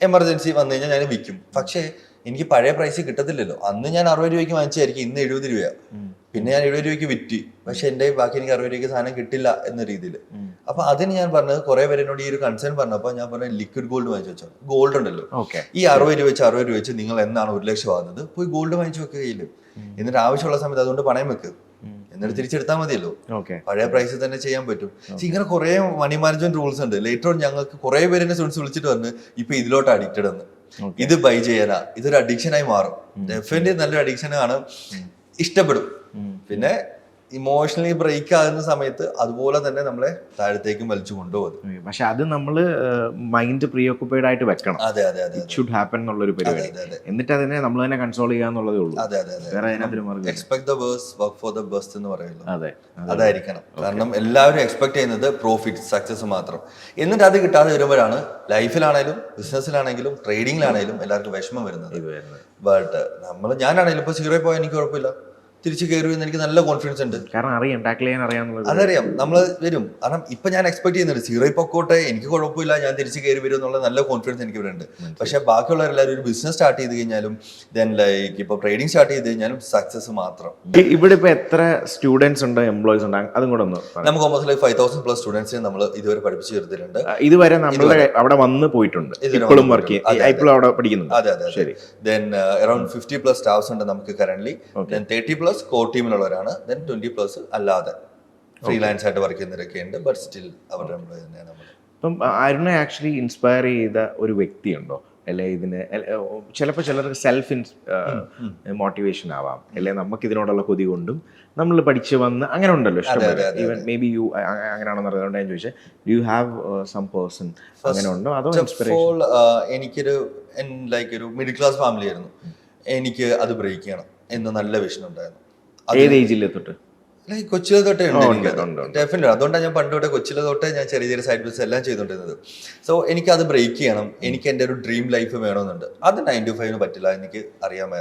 S1: എമർജൻസി വന്നു കഴിഞ്ഞാൽ ഞാൻ വിൽക്കും. പക്ഷേ എനിക്ക് പഴയ പ്രൈസ് കിട്ടത്തില്ലല്ലോ. അന്ന് ഞാൻ 60 രൂപയ്ക്ക് വാങ്ങിച്ചായിരിക്കും, ഇന്ന് 70 രൂപയാണ്. പിന്നെ ഞാൻ 70 രൂപയ്ക്ക് വിറ്റ്. പക്ഷെ എന്റെ ബാക്കി എനിക്ക് 60 രൂപയ്ക്ക് സാധനം കിട്ടില്ല എന്ന രീതിയിൽ. അപ്പൊ അതിന് ഞാൻ പറഞ്ഞത്, കുറെ പേര് എന്നോട് ഈ ഒരു കൺസേൺ പറഞ്ഞപ്പോൾ ഞാൻ പറഞ്ഞ ലിക്വിഡ് ഗോൾഡ് വാങ്ങിച്ചു വെച്ചോ. ഗോൾഡ് ഉണ്ടല്ലോ, ഈ 60 രൂപ വെച്ച് നിങ്ങൾ എന്നാണ് 1 ലക്ഷം ആകുന്നത്, പോയി ഗോൾഡ് വാങ്ങിച്ചു വെക്കുകയില്ല. എന്നിട്ട് ആവശ്യമുള്ള സമയത്ത് അതുകൊണ്ട് പണയം വെക്ക്, എന്നിട്ട് തിരിച്ചെടുത്താൽ മതിയല്ലോ. പഴയ പ്രൈസിൽ തന്നെ ചെയ്യാൻ പറ്റും. ഇങ്ങനെ കുറെ മണി മാനേജ്മെന്റ് റൂൾസ് ഉണ്ട്. ലേറ്റർ ഓൺ ഞങ്ങൾക്ക് കുറെ പേര് സ്റ്റുഡൻസ് വിളിച്ചിട്ട് പറഞ്ഞ് ഇപ്പൊ ഇതിലോട്ട് അഡിക്റ്റഡ് എന്ന്. ഇത് ബൈ ചെയ്യാനാ, ഇതൊരു അഡിക്ഷനായി മാറും. ഡെഫിനറ്റ്ലി നല്ലൊരു അഡിക്ഷനാണ്, ഇഷ്ടപ്പെടും. പിന്നെ ഇമോഷണലി ബ്രേക്ക് ആകുന്ന സമയത്ത് അതുപോലെ തന്നെ നമ്മളെ താഴത്തേക്കും വലിച്ചു കൊണ്ടുപോകും.
S2: പക്ഷെ അത് നമ്മള് മൈൻഡ് പ്രീ ഓക്കുപൈഡ് ആയിട്ട് വെക്കണം.
S1: അതെ
S2: ഇറ്റ് ഷുഡ് ഹാപ്പൻ എന്നുള്ളൊരു പരിപാടി. എന്നിട്ട് അതിനെ നമ്മൾ തന്നെ കൺട്രോൾ ചെയ്യാന്നുള്ളതേ ഉള്ളൂ.
S1: Expect the worst, work for the best എന്ന് പറയുള്ളൂ. അതായിരിക്കണം. കാരണം എല്ലാവരും എക്സ്പെക്ട് ചെയ്യുന്നത് പ്രോഫിറ്റ്, സക്സസ് മാത്രം. എന്നിട്ട് അത് കിട്ടാതെ വരുമ്പോഴാണ് ലൈഫിലാണേലും ബിസിനസ്സിലാണെങ്കിലും ട്രേഡിങ്ങിലാണെങ്കിലും എല്ലാവർക്കും വിഷമം വരുന്നത്. ബട്ട് ഞാനാണെങ്കിലും ഇപ്പൊ 0 പോയാൽ എനിക്ക് കുഴപ്പമില്ല, തിരിച്ചു കയറുമെന്ന് എനിക്ക് നല്ല കോൺഫിഡൻസ് ഉണ്ട്.
S2: കാരണം അറിയാം, ടാക്കിൾ ചെയ്യാൻ അറിയാം.
S1: അതറിയാം, നമ്മൾ വരും. കാരണം ഇപ്പൊ ഞാൻ എക്സ്പെക്ട് ചെയ്യുന്നുണ്ട് 0 പൊക്കോട്ടെ, എനിക്ക് കുഴപ്പമില്ല, ഞാൻ തിരിച്ചു കയറി വരും എന്നുള്ള നല്ല കോൺഫിഡൻസ് എനിക്ക് ഇവിടെ ഉണ്ട്. പക്ഷെ ബാക്കിയുള്ളവരെല്ലാവരും ഒരു ബിസിനസ് സ്റ്റാർട്ട് ചെയ്ത് കഴിഞ്ഞാലും ഇപ്പൊ ട്രേഡിംഗ് സ്റ്റാർട്ട് ചെയ്ത് കഴിഞ്ഞാലും സക്സസ് മാത്രം.
S2: ഇവിടെ ഇപ്പൊ എത്ര സ്റ്റുഡൻസ് ഉണ്ട്, എംപ്ലോയീസ് ഉണ്ട്, അതും കൂടെ ഒന്ന്
S1: നമുക്ക് ഓൾമോസ്റ്റ് 5,000+ സ്റ്റുഡൻസിനെ നമ്മൾ ഇതുവരെ പഠിപ്പിച്ചു ചേർത്തിട്ടുണ്ട്.
S2: ഇതുവരെ നമ്മളുടെ അവിടെ വന്ന് പോയിട്ടുണ്ട്, ഇപ്പോഴും വർക്ക് ചെയ്യും, അവിടെ പഠിക്കുന്നുണ്ട്.
S1: അതെ. ദെൻ അറൌണ്ട് 50+ സ്റ്റാഫ്സ് ഉണ്ട് നമുക്ക് കറന്റ്ലി. ദെൻ 30+ കോർ ടീമിലുള്ളവരാണ്. ദെൻ 20+ അല്ലാതെ ഫ്രീലാൻസ് ആയിട്ട് വർക്ക് ചെയ്യുന്നവരൊക്കെ ഉണ്ട്. ബട്ട് സ്റ്റിൽ അവരുടെ എംപ്ലോയി തന്നെയാണ് നമ്മൾ.
S2: ഇപ്പം അരുണെ ആക്ച്വലി ഇൻസ്പയർ ചെയ്ത ഒരു വ്യക്തിയുണ്ടോ? അല്ലെ ഇതിന് ചിലപ്പോൾ ചിലർക്ക് സെൽഫ് മോട്ടിവേഷൻ ആവാം, അല്ലെ നമുക്ക് ഇതിനോടുള്ള കൊതി കൊണ്ടും നമ്മൾ പഠിച്ചു വന്ന് അങ്ങനെ ഉണ്ടല്ലോ ഇഷ്ടംപോലെ. ഈവൻ മേ ബി യു അങ്ങനെയാണെന്ന് അറിയാം, ഞാൻ ചോദിച്ചാൽ do you have some person അങ്ങനെ ഉണ്ടോ? അതോ ഇൻസ്പിറേഷൻ?
S1: എനിക്കൊരു ഒരു മിഡിൽ ക്ലാസ് ഫാമിലി ആയിരുന്നു. എനിക്ക് അത് ബ്രേക്ക് ചെയ്യണം എന്ന് നല്ല വിഷൻ ഉണ്ടായിരുന്നു.
S2: ഏത് ഏജിൽ തൊട്ട്?
S1: കൊച്ചിലെ തൊട്ടേ ഉണ്ട് ഡെഫിനറ്റ്. അതുകൊണ്ടാണ് ഞാൻ പണ്ട് തൊട്ടേ കൊച്ചിലെ തൊട്ടേ ഞാൻ ചെറിയ ചെറിയ സൈഡ് ബിസിനസ് എല്ലാം ചെയ്തുകൊണ്ടിരുന്നത്. സോ എനിക്ക് അത് ബ്രേക്ക് ചെയ്യണം, എനിക്ക് എൻ്റെ ഒരു ഡ്രീം ലൈഫ് വേണമെന്നുണ്ട്. അത് 9 to 5 പറ്റില്ല, എനിക്ക്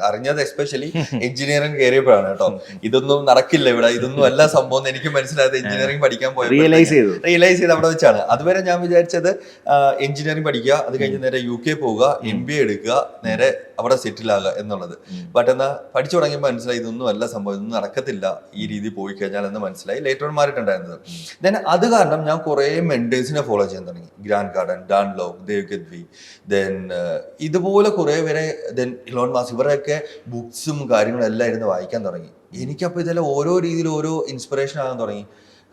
S1: അറിഞ്ഞത് എസ്പെഷ്യലി എഞ്ചിനീയറിംഗ് കയറിയപ്പോഴാണ് കേട്ടോ. ഇതൊന്നും നടക്കില്ല ഇവിടെ, ഇതൊന്നും എല്ലാ സംഭവം എനിക്ക് മനസ്സിലായത് എഞ്ചിനീയറിംഗ് പഠിക്കാൻ പോയത് റിയലൈസ് ചെയ്ത് അവിടെ വെച്ചാണ്. അതുവരെ ഞാൻ വിചാരിച്ചത് എഞ്ചിനീയറിംഗ് പഠിക്കുക, അത് കഴിഞ്ഞ് നേരെ UK പോവുക, MBA എടുക്കുക, നേരെ അവിടെ സെറ്റിൽ ആകുക എന്നുള്ളത്. ബട്ട് എന്നാ പഠിച്ചു തുടങ്ങിയപ്പോൾ മനസ്സിലായി ഇതൊന്നും അല്ല സംഭവം, ഇതൊന്നും നടക്കത്തില്ല ഈ രീതി പോയി കഴിഞ്ഞാൽ എന്ന് മനസ്സിലായി. Later on മാറിയിട്ടുണ്ടായിരുന്നത്. ദെൻ അത് കാരണം ഞാൻ കുറെ മെന്റേഴ്സിനെ ഫോളോ ചെയ്യാൻ തുടങ്ങി. Grant Cardone, Dan Lok, Dev Gadhvi, then ഇതുപോലെ കുറെ പേരെ, ദെൻ ഇലോൺ മാസ്ക്, ഇവരുടെയൊക്കെ ബുക്സും കാര്യങ്ങളും എല്ലാം ഇരുന്ന് വായിക്കാൻ തുടങ്ങി. എനിക്കപ്പോൾ ഇതെല്ലാം ഓരോ രീതിയിൽ ഓരോ ഇൻസ്പിറേഷൻ ആകാൻ തുടങ്ങി.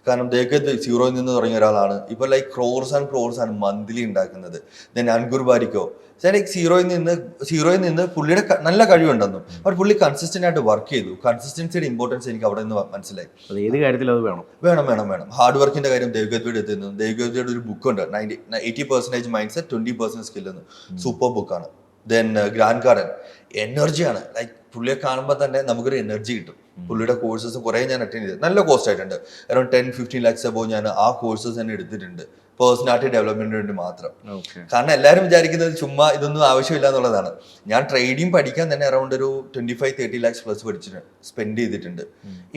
S1: കാരണം ദേവ്ഗഡ് സീറോയിൽ നിന്ന് തുടങ്ങിയ ഒരാളാണ്. ഇപ്പോൾ ലൈക്ക് ക്രോർസ് ആണ് മന്ത്ലി ഉണ്ടാക്കുന്നത്. ദെൻ അൻകുർ ബാരിക്കോ ലൈക്ക് സീറോയിൽ നിന്ന് പുള്ളിയുടെ നല്ല കഴിവുണ്ടെന്നും അവർ പുള്ളി കൺസിസ്റ്റന്റ് ആയിട്ട് വർക്ക് ചെയ്തു. കൺസിസ്റ്റൻസിയുടെ ഇമ്പോർട്ടൻസ് എനിക്ക് അവിടെ നിന്ന് മനസ്സിലായി.
S2: ഏത് കാര്യത്തിൽ അത്
S1: വേണം. ഹാർഡ് വർക്കിന്റെ കാര്യം ദേവ്ഗഡ് എത്തുന്നു. ദേവ്ഗഡിയുടെ ഒരു ബുക്കുണ്ട് 80% മൈൻഡ് സെറ്റ് 20% സ്കിൽ എന്ന്. സൂപ്പർ ബുക്കാണ്. ദെൻ ഗ്രാൻഡ് ഗാർഡൻ എനർജിയാണ്. ലൈക്ക് പുള്ളിയെ കാണുമ്പോൾ തന്നെ നമുക്കൊരു എനർജി കിട്ടും. പുള്ളിയുടെ കോഴ്സസ് കുറെ ഞാൻ അറ്റൻഡ് ചെയ്തു. നല്ല കോസ്റ്റ് ആയിട്ടുണ്ട്. അറൌണ്ട് 10-15 lakhs അബോ ഞാൻ ആ കോഴ്സസ് തന്നെ എടുത്തിട്ടുണ്ട് പേഴ്സണാലിറ്റി ഡെവലപ്മെന്റിന് വേണ്ടി മാത്രം. കാരണം എല്ലാവരും വിചാരിക്കുന്നത് ചുമ്മാ ഇതൊന്നും ആവശ്യമില്ല എന്നുള്ളതാണ്. ഞാൻ ട്രേഡിംഗ് പഠിക്കാൻ തന്നെ അറൌണ്ട് ഒരു 25-30 lakhs പ്ലസ് സ്പെൻഡ് ചെയ്തിട്ടുണ്ട്,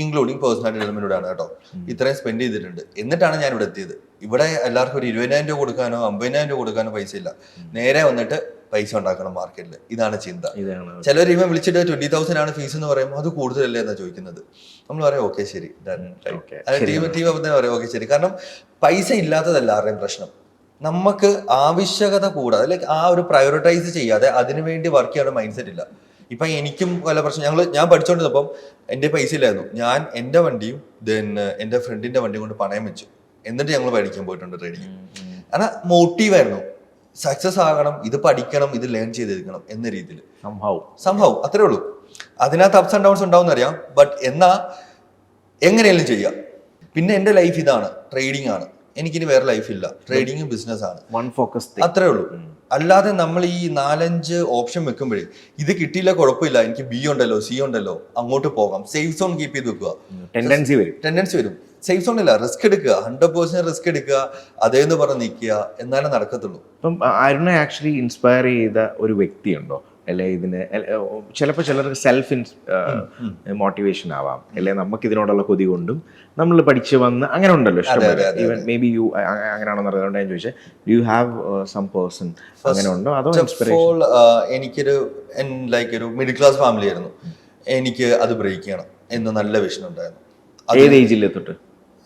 S1: ഇൻക്ലൂഡിങ് പേഴ്സണാലിറ്റി ഡെവലപ്മെന്റോട് ആണ് കേട്ടോ. ഇത്രയും സ്പെൻഡ് ചെയ്തിട്ടുണ്ട്. എന്നിട്ടാണ് ഞാൻ ഇവിടെ എത്തിയത്. ഇവിടെ എല്ലാവർക്കും ഒരു 20,000 രൂപ കൊടുക്കാനോ 50,000 രൂപ കൊടുക്കാനോ പൈസ ഇല്ല. നേരെ വന്നിട്ട് പൈസ ഉണ്ടാക്കണം മാർക്കറ്റിൽ. ഇതാണ് ചിന്ത. ചിലർ ഇവൻ വിളിച്ചിട്ട് 20,000 ആണ് ഫീസ് എന്ന് പറയുമ്പോൾ അത് കൂടുതലല്ലേ എന്നാ ചോദിക്കുന്നത്. നമ്മൾ പറയാം ഓക്കെ ശരി, ടീം പറയാം ഓക്കെ ശരി. കാരണം പൈസ ഇല്ലാത്തതല്ല ആരുടെയും പ്രശ്നം. നമുക്ക് ആവശ്യകത കൂടാതെ ലൈക്ക് ആ ഒരു പ്രയോറിറ്റൈസ് ചെയ്യാതെ അതിനുവേണ്ടി വർക്ക് ചെയ്യാനുള്ള മൈൻഡ് സെറ്റ് ഇല്ല. ഇപ്പൊ എനിക്കും പല പ്രശ്നം. ഞാൻ പഠിച്ചുകൊണ്ടിരുന്നപ്പം എന്റെ പൈസ ഇല്ലായിരുന്നു. ഞാൻ എന്റെ വണ്ടിയും ദെൻ എന്റെ ഫ്രണ്ടിന്റെ വണ്ടിയും കൊണ്ട് പണയം വെച്ചു. എന്നിട്ട് ഞങ്ങൾ പഠിക്കാൻ പോയിട്ടുണ്ട് ട്രേഡിങ്. കാരണം മോട്ടീവായിരുന്നു. സക്സസ് ആകണം, ഇത് പഠിക്കണം, ഇത് ലേൺ ചെയ്തെടുക്കണം എന്ന രീതിയിൽ സംഭവം അത്രേ ഉള്ളൂ. അതിനകത്ത് അപ്സ് ആൻഡ് ഡൗൺസ് ഉണ്ടാവും അറിയാം. ബട്ട് എന്നാ എങ്ങനെയെങ്കിലും ചെയ്യാം. പിന്നെ എന്റെ ലൈഫ് ഇതാണ്, ട്രേഡിംഗ് ആണ്. എനിക്കിനി വേറെ ലൈഫ് ഇല്ല. ട്രേഡിങ്ങും ബിസിനസ് ആണ്, അത്രേ ഉള്ളൂ. അല്ലാതെ നമ്മൾ ഈ 4-5 ഓപ്ഷൻ വെക്കുമ്പോഴേ ഇത് കിട്ടിയില്ല കുഴപ്പമില്ല, എനിക്ക് ബി ഉണ്ടല്ലോ സി ഉണ്ടല്ലോ അങ്ങോട്ട് പോകാം, സേഫ് സോൺ കീപ്പ് ചെയ്ത് വെക്കുക. ടെൻഡൻസി വരും. സേഫ് സോൺ ഇല്ല, റിസ്ക് എടുക്കുക, 100% റിസ്ക് എടുക്കുക, അതേന്ന് പറഞ്ഞ് നിൽക്കുക, എന്നാലേ നടക്കത്തുള്ളൂ.
S2: ഇപ്പം അരുണെ ആക്ച്വലി ഇൻസ്പയർ ചെയ്ത ഒരു വ്യക്തിയുണ്ടോ? അല്ലെ ഇതിന് ചിലപ്പോൾ ചിലർക്ക് സെൽഫ് മോട്ടിവേഷൻ ആവാം, അല്ലെ നമുക്ക് ഇതിനോടുള്ള കൊതി കൊണ്ടും നമ്മൾ പഠിച്ചു വന്ന് അങ്ങനെ ഉണ്ടല്ലോ ഇഷ്ടംപോലെ. ഈവൻ മേ ബി യു അങ്ങനെയാണെന്ന് അറിയാണ്ട് ഞാൻ ചോദിച്ചാൽ യു ഹാവ് സം പേഴ്സൺ അങ്ങനെ ഉണ്ടോ? അതോ ഇൻസ്പിറേഷൻ?
S1: എനിക്കൊരു ലൈക്ക് ഒരു മിഡിൽ ക്ലാസ് ഫാമിലി ആയിരുന്നു. എനിക്ക് അത് ബ്രേക്ക് ചെയ്യണം എന്ന് നല്ല വിഷൻ ഉണ്ടായിരുന്നു.
S2: ഏത് ഏജിലെ തൊട്ട്?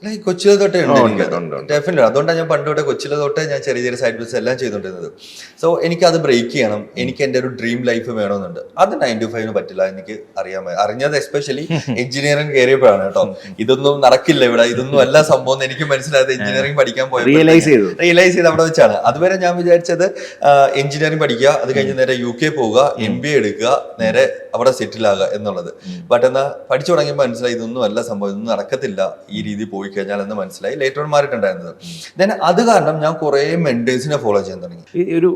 S1: ലൈക്ക് കൊച്ചിലെ തൊട്ടേ ഉണ്ട് ഡെഫിനറ്റ്ലി. അതുകൊണ്ടാണ് ഞാൻ പണ്ട് തൊട്ടേ കൊച്ചിലെ തൊട്ടേ ഞാൻ ചെറിയ സൈഡ് ബിസിനസ് എല്ലാം ചെയ്തുകൊണ്ടിരുന്നത്. സോ എനിക്ക് അത് ബ്രേക്ക് ചെയ്യണം, എനിക്ക് എൻ്റെ ഒരു ഡ്രീം ലൈഫ് വേണമെന്നുണ്ട്. അത് 9 to 5 പറ്റില്ല, എനിക്ക് അറിഞ്ഞത് എസ്പെഷ്യലി എഞ്ചിനീയറിംഗ് കയറിയപ്പോഴാണ് കേട്ടോ. ഇതൊന്നും നടക്കില്ല ഇവിടെ, ഇതൊന്നും അല്ല സംഭവം എനിക്ക് മനസ്സിലായത്. എഞ്ചിനീയറിംഗ് പഠിക്കാൻ പോയത് റിയലൈസ് ചെയ്ത് അവിടെ വെച്ചാണ്. അതുവരെ ഞാൻ വിചാരിച്ചത് എഞ്ചിനീയറിംഗ് പഠിക്കുക, അത് കഴിഞ്ഞ് നേരെ UK പോവുക, MBA എടുക്കുക, നേരെ അവിടെ സെറ്റിൽ ആകുക എന്നുള്ളത്. ബട്ട് എന്നാ പഠിച്ചു തുടങ്ങിയപ്പോൾ മനസ്സിലായി ഇതൊന്നും അല്ല സംഭവം, ഇതൊന്നും നടക്കത്തില്ല ഈ രീതി പോയി കഴിഞ്ഞാൽ എന്ന് മനസ്സിലായി. Later on മാറിയിട്ടുണ്ടായിരുന്നത്. ദെൻ അത് കാരണം ഞാൻ കുറെ മെന്റേഴ്സിനെ ഫോളോ ചെയ്യാൻ തുടങ്ങി.
S2: ഒരു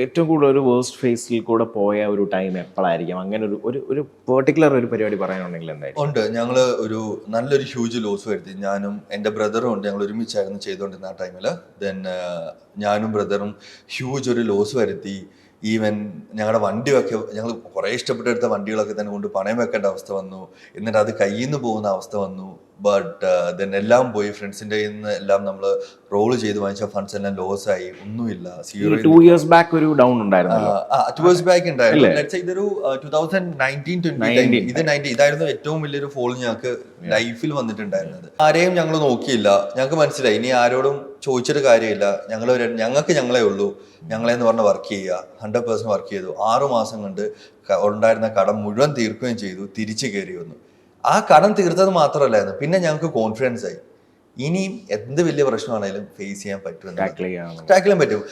S2: ഏറ്റവും കൂടുതൽ ഒരു വേഴ്സ്റ്റ് ഫേസിൽ കൂടെ പോയ ഒരു ടൈം എപ്പോഴായിരിക്കും? അങ്ങനെ ഒരു പെർട്ടിക്കുലർ ഒരു പരിപാടി പറയാനുണ്ടെങ്കിൽ എന്തായാലും
S1: ഉണ്ട്. ഞങ്ങൾ ഒരു നല്ലൊരു ഹ്യൂജ് ലോസ് വരുത്തി. ഞാനും എൻ്റെ ബ്രദറും ഉണ്ട്, ഞങ്ങൾ ഒരുമിച്ചായിരുന്നു ചെയ്തുകൊണ്ടിരുന്ന ആ ടൈമിൽ. ദെൻ ഞാനും ബ്രദറും ഹ്യൂജ് ഒരു ലോസ് വരുത്തി. ഈവൻ ഞങ്ങളുടെ വണ്ടിയൊക്കെ ഞങ്ങൾ കുറേ ഇഷ്ടപ്പെട്ടെടുത്ത വണ്ടികളൊക്കെ തന്നെ കൊണ്ട് പണയം വെക്കേണ്ട അവസ്ഥ വന്നു. എന്നിട്ട് അത് കയ്യിൽ നിന്ന് പോകുന്ന അവസ്ഥ വന്നു. ബട്ട് ദെൻ എല്ലാം പോയി. ഫ്രണ്ട്സിൻ്റെ നിന്ന് എല്ലാം നമ്മൾ റോള് ചെയ്ത് വാങ്ങിച്ച ഫണ്ട്സ് എല്ലാം ലോസ് ആയി, ഒന്നുമില്ല.
S2: 2 years back ഒരു ഡൗൺ ഉണ്ടായിരുന്നു.
S1: 2 years back ഉണ്ടായിരുന്നു. ഇതൊരു 2019-20 ഇതായിരുന്നു ഏറ്റവും വലിയൊരു ഫോൾ ഞങ്ങൾക്ക് ലൈഫിൽ വന്നിട്ടുണ്ടായിരുന്നത്. ആരെയും ഞങ്ങൾ നോക്കിയില്ല. ഞങ്ങൾക്ക് മനസ്സിലായി ഇനി ആരോടും ചോദിച്ചിട്ട് കാര്യമില്ല. ഞങ്ങൾക്ക് ഞങ്ങളെ ഉള്ളൂ. ഞങ്ങളെന്ന് പറഞ്ഞ വർക്ക് ചെയ്യുക, 100% വർക്ക് ചെയ്തു. 6 മാസം കൊണ്ട് ഉണ്ടായിരുന്ന കടം മുഴുവൻ തീർക്കുകയും ചെയ്തു. തിരിച്ചു കയറി വന്നു. ആ കടം തീർത്തത് മാത്രമല്ലായിരുന്നു, പിന്നെ ഞങ്ങൾക്ക് കോൺഫിഡൻസ് ആയി ഇനിയും എന്ത് വലിയ പ്രശ്നമാണെങ്കിലും ഫേസ് ചെയ്യാൻ പറ്റുമെന്ന്, ടാക്കിൾ ചെയ്യാൻ പറ്റും.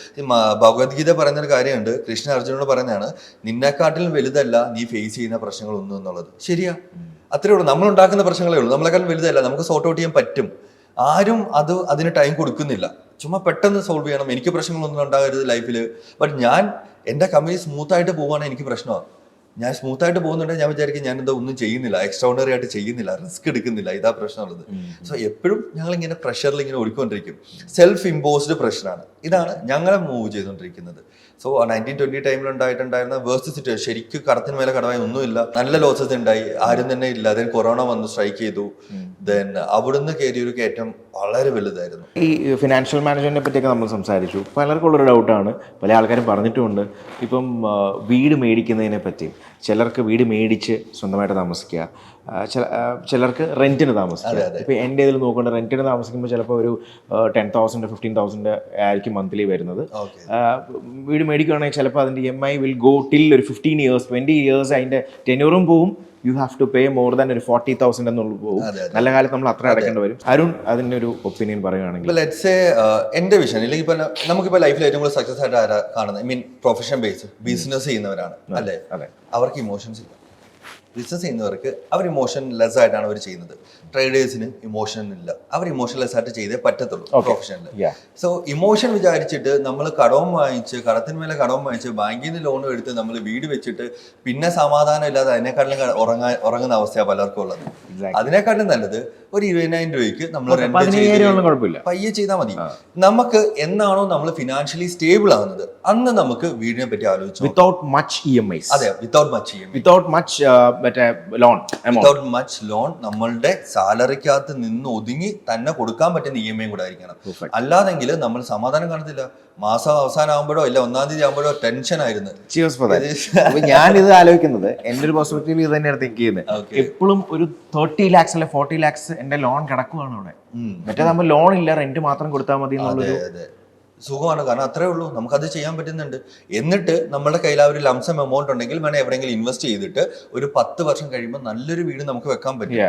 S1: ഭഗവത്ഗീത പറയുന്നൊരു കാര്യമുണ്ട്, കൃഷ്ണ അർജുനോട് പറയുന്നതാണ്, നിന്നെക്കാട്ടിലും വലുതല്ല നീ ഫേസ് ചെയ്യുന്ന പ്രശ്നങ്ങളൊന്നും എന്നുള്ളത്. ശരിയാ, അത്രേ ഉള്ളൂ. നമ്മൾ ഉണ്ടാക്കുന്ന പ്രശ്നങ്ങളേ ഉള്ളൂ. നമ്മളെക്കാളും വലുതല്ല, നമുക്ക് സോർട്ട് ഔട്ട് ചെയ്യാൻ പറ്റും. ആരും അതിന് ടൈം കൊടുക്കുന്നില്ല. ചുമ്മാ പെട്ടെന്ന് സോൾവ് ചെയ്യണം, എനിക്ക് പ്രശ്നങ്ങളൊന്നും ഉണ്ടാകരുത് ലൈഫിൽ. ബട്ട് ഞാൻ എൻ്റെ കമ്പനി സ്മൂത്തായിട്ട് പോവുകയാണെങ്കിൽ എനിക്ക് പ്രശ്നമാണ്. ഞാൻ സ്മൂത്തായിട്ട് പോകുന്നുണ്ടെങ്കിൽ ഞാൻ വിചാരിക്കും ഞാൻ എന്താ ഒന്നും ചെയ്യുന്നില്ല, എക്സ്ട്രാordinary ആയിട്ട് ചെയ്യുന്നില്ല, റിസ്ക് എടുക്കുന്നില്ല. ഇതാ പ്രശ്നമുള്ളത്. സോ എപ്പോഴും ഞങ്ങളിങ്ങനെ പ്രഷറിൽ ഇങ്ങനെ ഓടിക്കൊണ്ടിരിക്കും. Self imposed പ്രഷറാണ്. ഇതാണ് ഞങ്ങളെ മൂവ് ചെയ്തുകൊണ്ടിരിക്കുന്നത്. സോ 1920 ടൈമിൽ ഉണ്ടായിട്ടുണ്ടായിരുന്ന വേഴ്സ്റ്റ് സിറ്റുവേഷൻ, ശരിക്കും കടത്തിന് മേലെ കടമായി ഒന്നുമില്ല, നല്ല ലോസസ് ഉണ്ടായി, ആരും തന്നെ ഇല്ല. ദെൻ കൊറോണ വന്നു, സ്ട്രൈക്ക് ചെയ്തു. ദെൻ അവിടുന്ന് കയറിയൊരു കയറ്റം വളരെ വലുതായിരുന്നു.
S2: ഈ ഫിനാൻഷ്യൽ മാനേജ്മെന്റിനെ പറ്റിയൊക്കെ നമ്മൾ സംസാരിച്ചു. പലർക്കുള്ളൊരു ഡൗട്ടാണ്, പല ആൾക്കാരും പറഞ്ഞിട്ടുമുണ്ട്. ഇപ്പം വീട് മേടിക്കുന്നതിനെ പറ്റി, ചിലർക്ക് വീട് മേടിച്ച് സ്വന്തമായിട്ട് താമസിക്കുക, ചിലർക്ക് റെന്റിന് താമസിക്കാം. ഇപ്പോൾ എൻ്റെ ഇതിൽ നോക്കുന്നുണ്ട് റെന്റിന് താമസിക്കുമ്പോൾ ചിലപ്പോൾ ഒരു 10,000 15,000 ആയിരിക്കും മന്ത്ലി വരുന്നത്. വീട് മേടിക്കുകയാണെങ്കിൽ ചിലപ്പോൾ അതിൻ്റെ EMI വിൽ ഗോ ടിൽ ഒരു 15 years 20 years അതിൻ്റെ ടെന്യൂറും പോവും. You have to pay more than ഒരു 40,000 എന്നുള്ള പോകും. നല്ല കാലത്ത് നമ്മൾ അത്ര അടയ്ക്കേണ്ടി വരും. അരുൺ അതിൻ്റെ ഒരു ഒപ്പീനിയൻ പറയുകയാണെങ്കിൽ
S1: എന്റെ വിഷൻ ഇല്ലെങ്കിൽ ഇപ്പൊ നമുക്കിപ്പോ ലൈഫിൽ ഏറ്റവും കൂടുതൽ സക്സസ് ആയിട്ട് ആരാ കാണുന്നത്? I mean profession base business ചെയ്യുന്നവരാണ് അല്ലേ? അവർക്ക് ഇമോഷൻസ് ഇല്ല. ബിസിനസ് ചെയ്യുന്നവർക്ക് അവർ ഇമോഷൻ ലെസ് ആയിട്ടാണ് അവർ ചെയ്യുന്നത്. ട്രേഡേഴ്സിന് ഇമോഷൻ ഇല്ല. അവർ ഇമോഷൻ ലെസ് ആയിട്ട് ചെയ്തേ പറ്റത്തുള്ളൂ പ്രൊഫഷനിൽ. സോ ഇമോഷൻ വിചാരിച്ചിട്ട് നമ്മൾ കടവും വാങ്ങിച്ച് കടത്തിന് മേലെ കടവും വാങ്ങിച്ച് ബാങ്കിൽ നിന്ന് ലോണും എടുത്ത് നമ്മൾ വീട് വെച്ചിട്ട് പിന്നെ സമാധാനം ഇല്ലാതെ അതിനെക്കാട്ടിലും ഉറങ്ങുന്ന അവസ്ഥയാണ് പലർക്കും ഉള്ളത്. അതിനെക്കാട്ടിലും നല്ലത് ഒരു 20,000 രൂപയ്ക്ക് നമ്മൾ പയ്യെ ചെയ്താൽ മതി. നമുക്ക് എന്നാണോ നമ്മൾ ഫിനാൻഷ്യലി സ്റ്റേബിൾ ആകുന്നത് അന്ന് നമുക്ക് വീടിനെ പറ്റി ആലോചിച്ചു.
S2: Without much EMIs.
S1: അതെ, without much EMI,
S2: without much loan,
S1: without much loan. നമ്മളുടെ സാലറിക്കകത്ത് നിന്ന് ഒതുങ്ങി തന്നെ കൊടുക്കാൻ പറ്റുന്ന EMI കൂടെ ആയിരിക്കണം. അല്ലാതെങ്കിൽ നമ്മൾ സമാധാനം കാണത്തില്ല. മാസം അവസാനം ആകുമ്പോഴോ ഇല്ല 1-ാം തീയതി ആകുമ്പോഴോ ടെൻഷൻ ആയിരുന്നു.
S2: ഞാനിത് ആലോചിക്കുന്നത് എൻ്റെ ഒരു പെർസ്പെക്റ്റീവ് ഇത് തന്നെയാണ് തിങ്ക് ചെയ്യുന്നത്. എപ്പോഴും ഒരു 30 lakhs അല്ലെ 40 lakhs എന്റെ ലോൺ കിടക്കുവാണ് അവിടെ. മറ്റേ നമ്മൾ ലോൺ ഇല്ല, റെന്റ് മാത്രം കൊടുത്താൽ മതി എന്നുള്ളൊരു
S1: സുഖമാണ്. കാരണം അത്രേ ഉള്ളൂ, നമുക്കത് ചെയ്യാൻ പറ്റുന്നുണ്ട്. എന്നിട്ട് നമ്മുടെ കയ്യിൽ ആ ഒരു ലംസം എമൗണ്ട് ഉണ്ടെങ്കിൽ വേണം എവിടെയെങ്കിലും ഇൻവെസ്റ്റ് ചെയ്തിട്ട് ഒരു 10 വർഷം കഴിയുമ്പോൾ നല്ലൊരു വീട് നമുക്ക് വെക്കാൻ പറ്റും.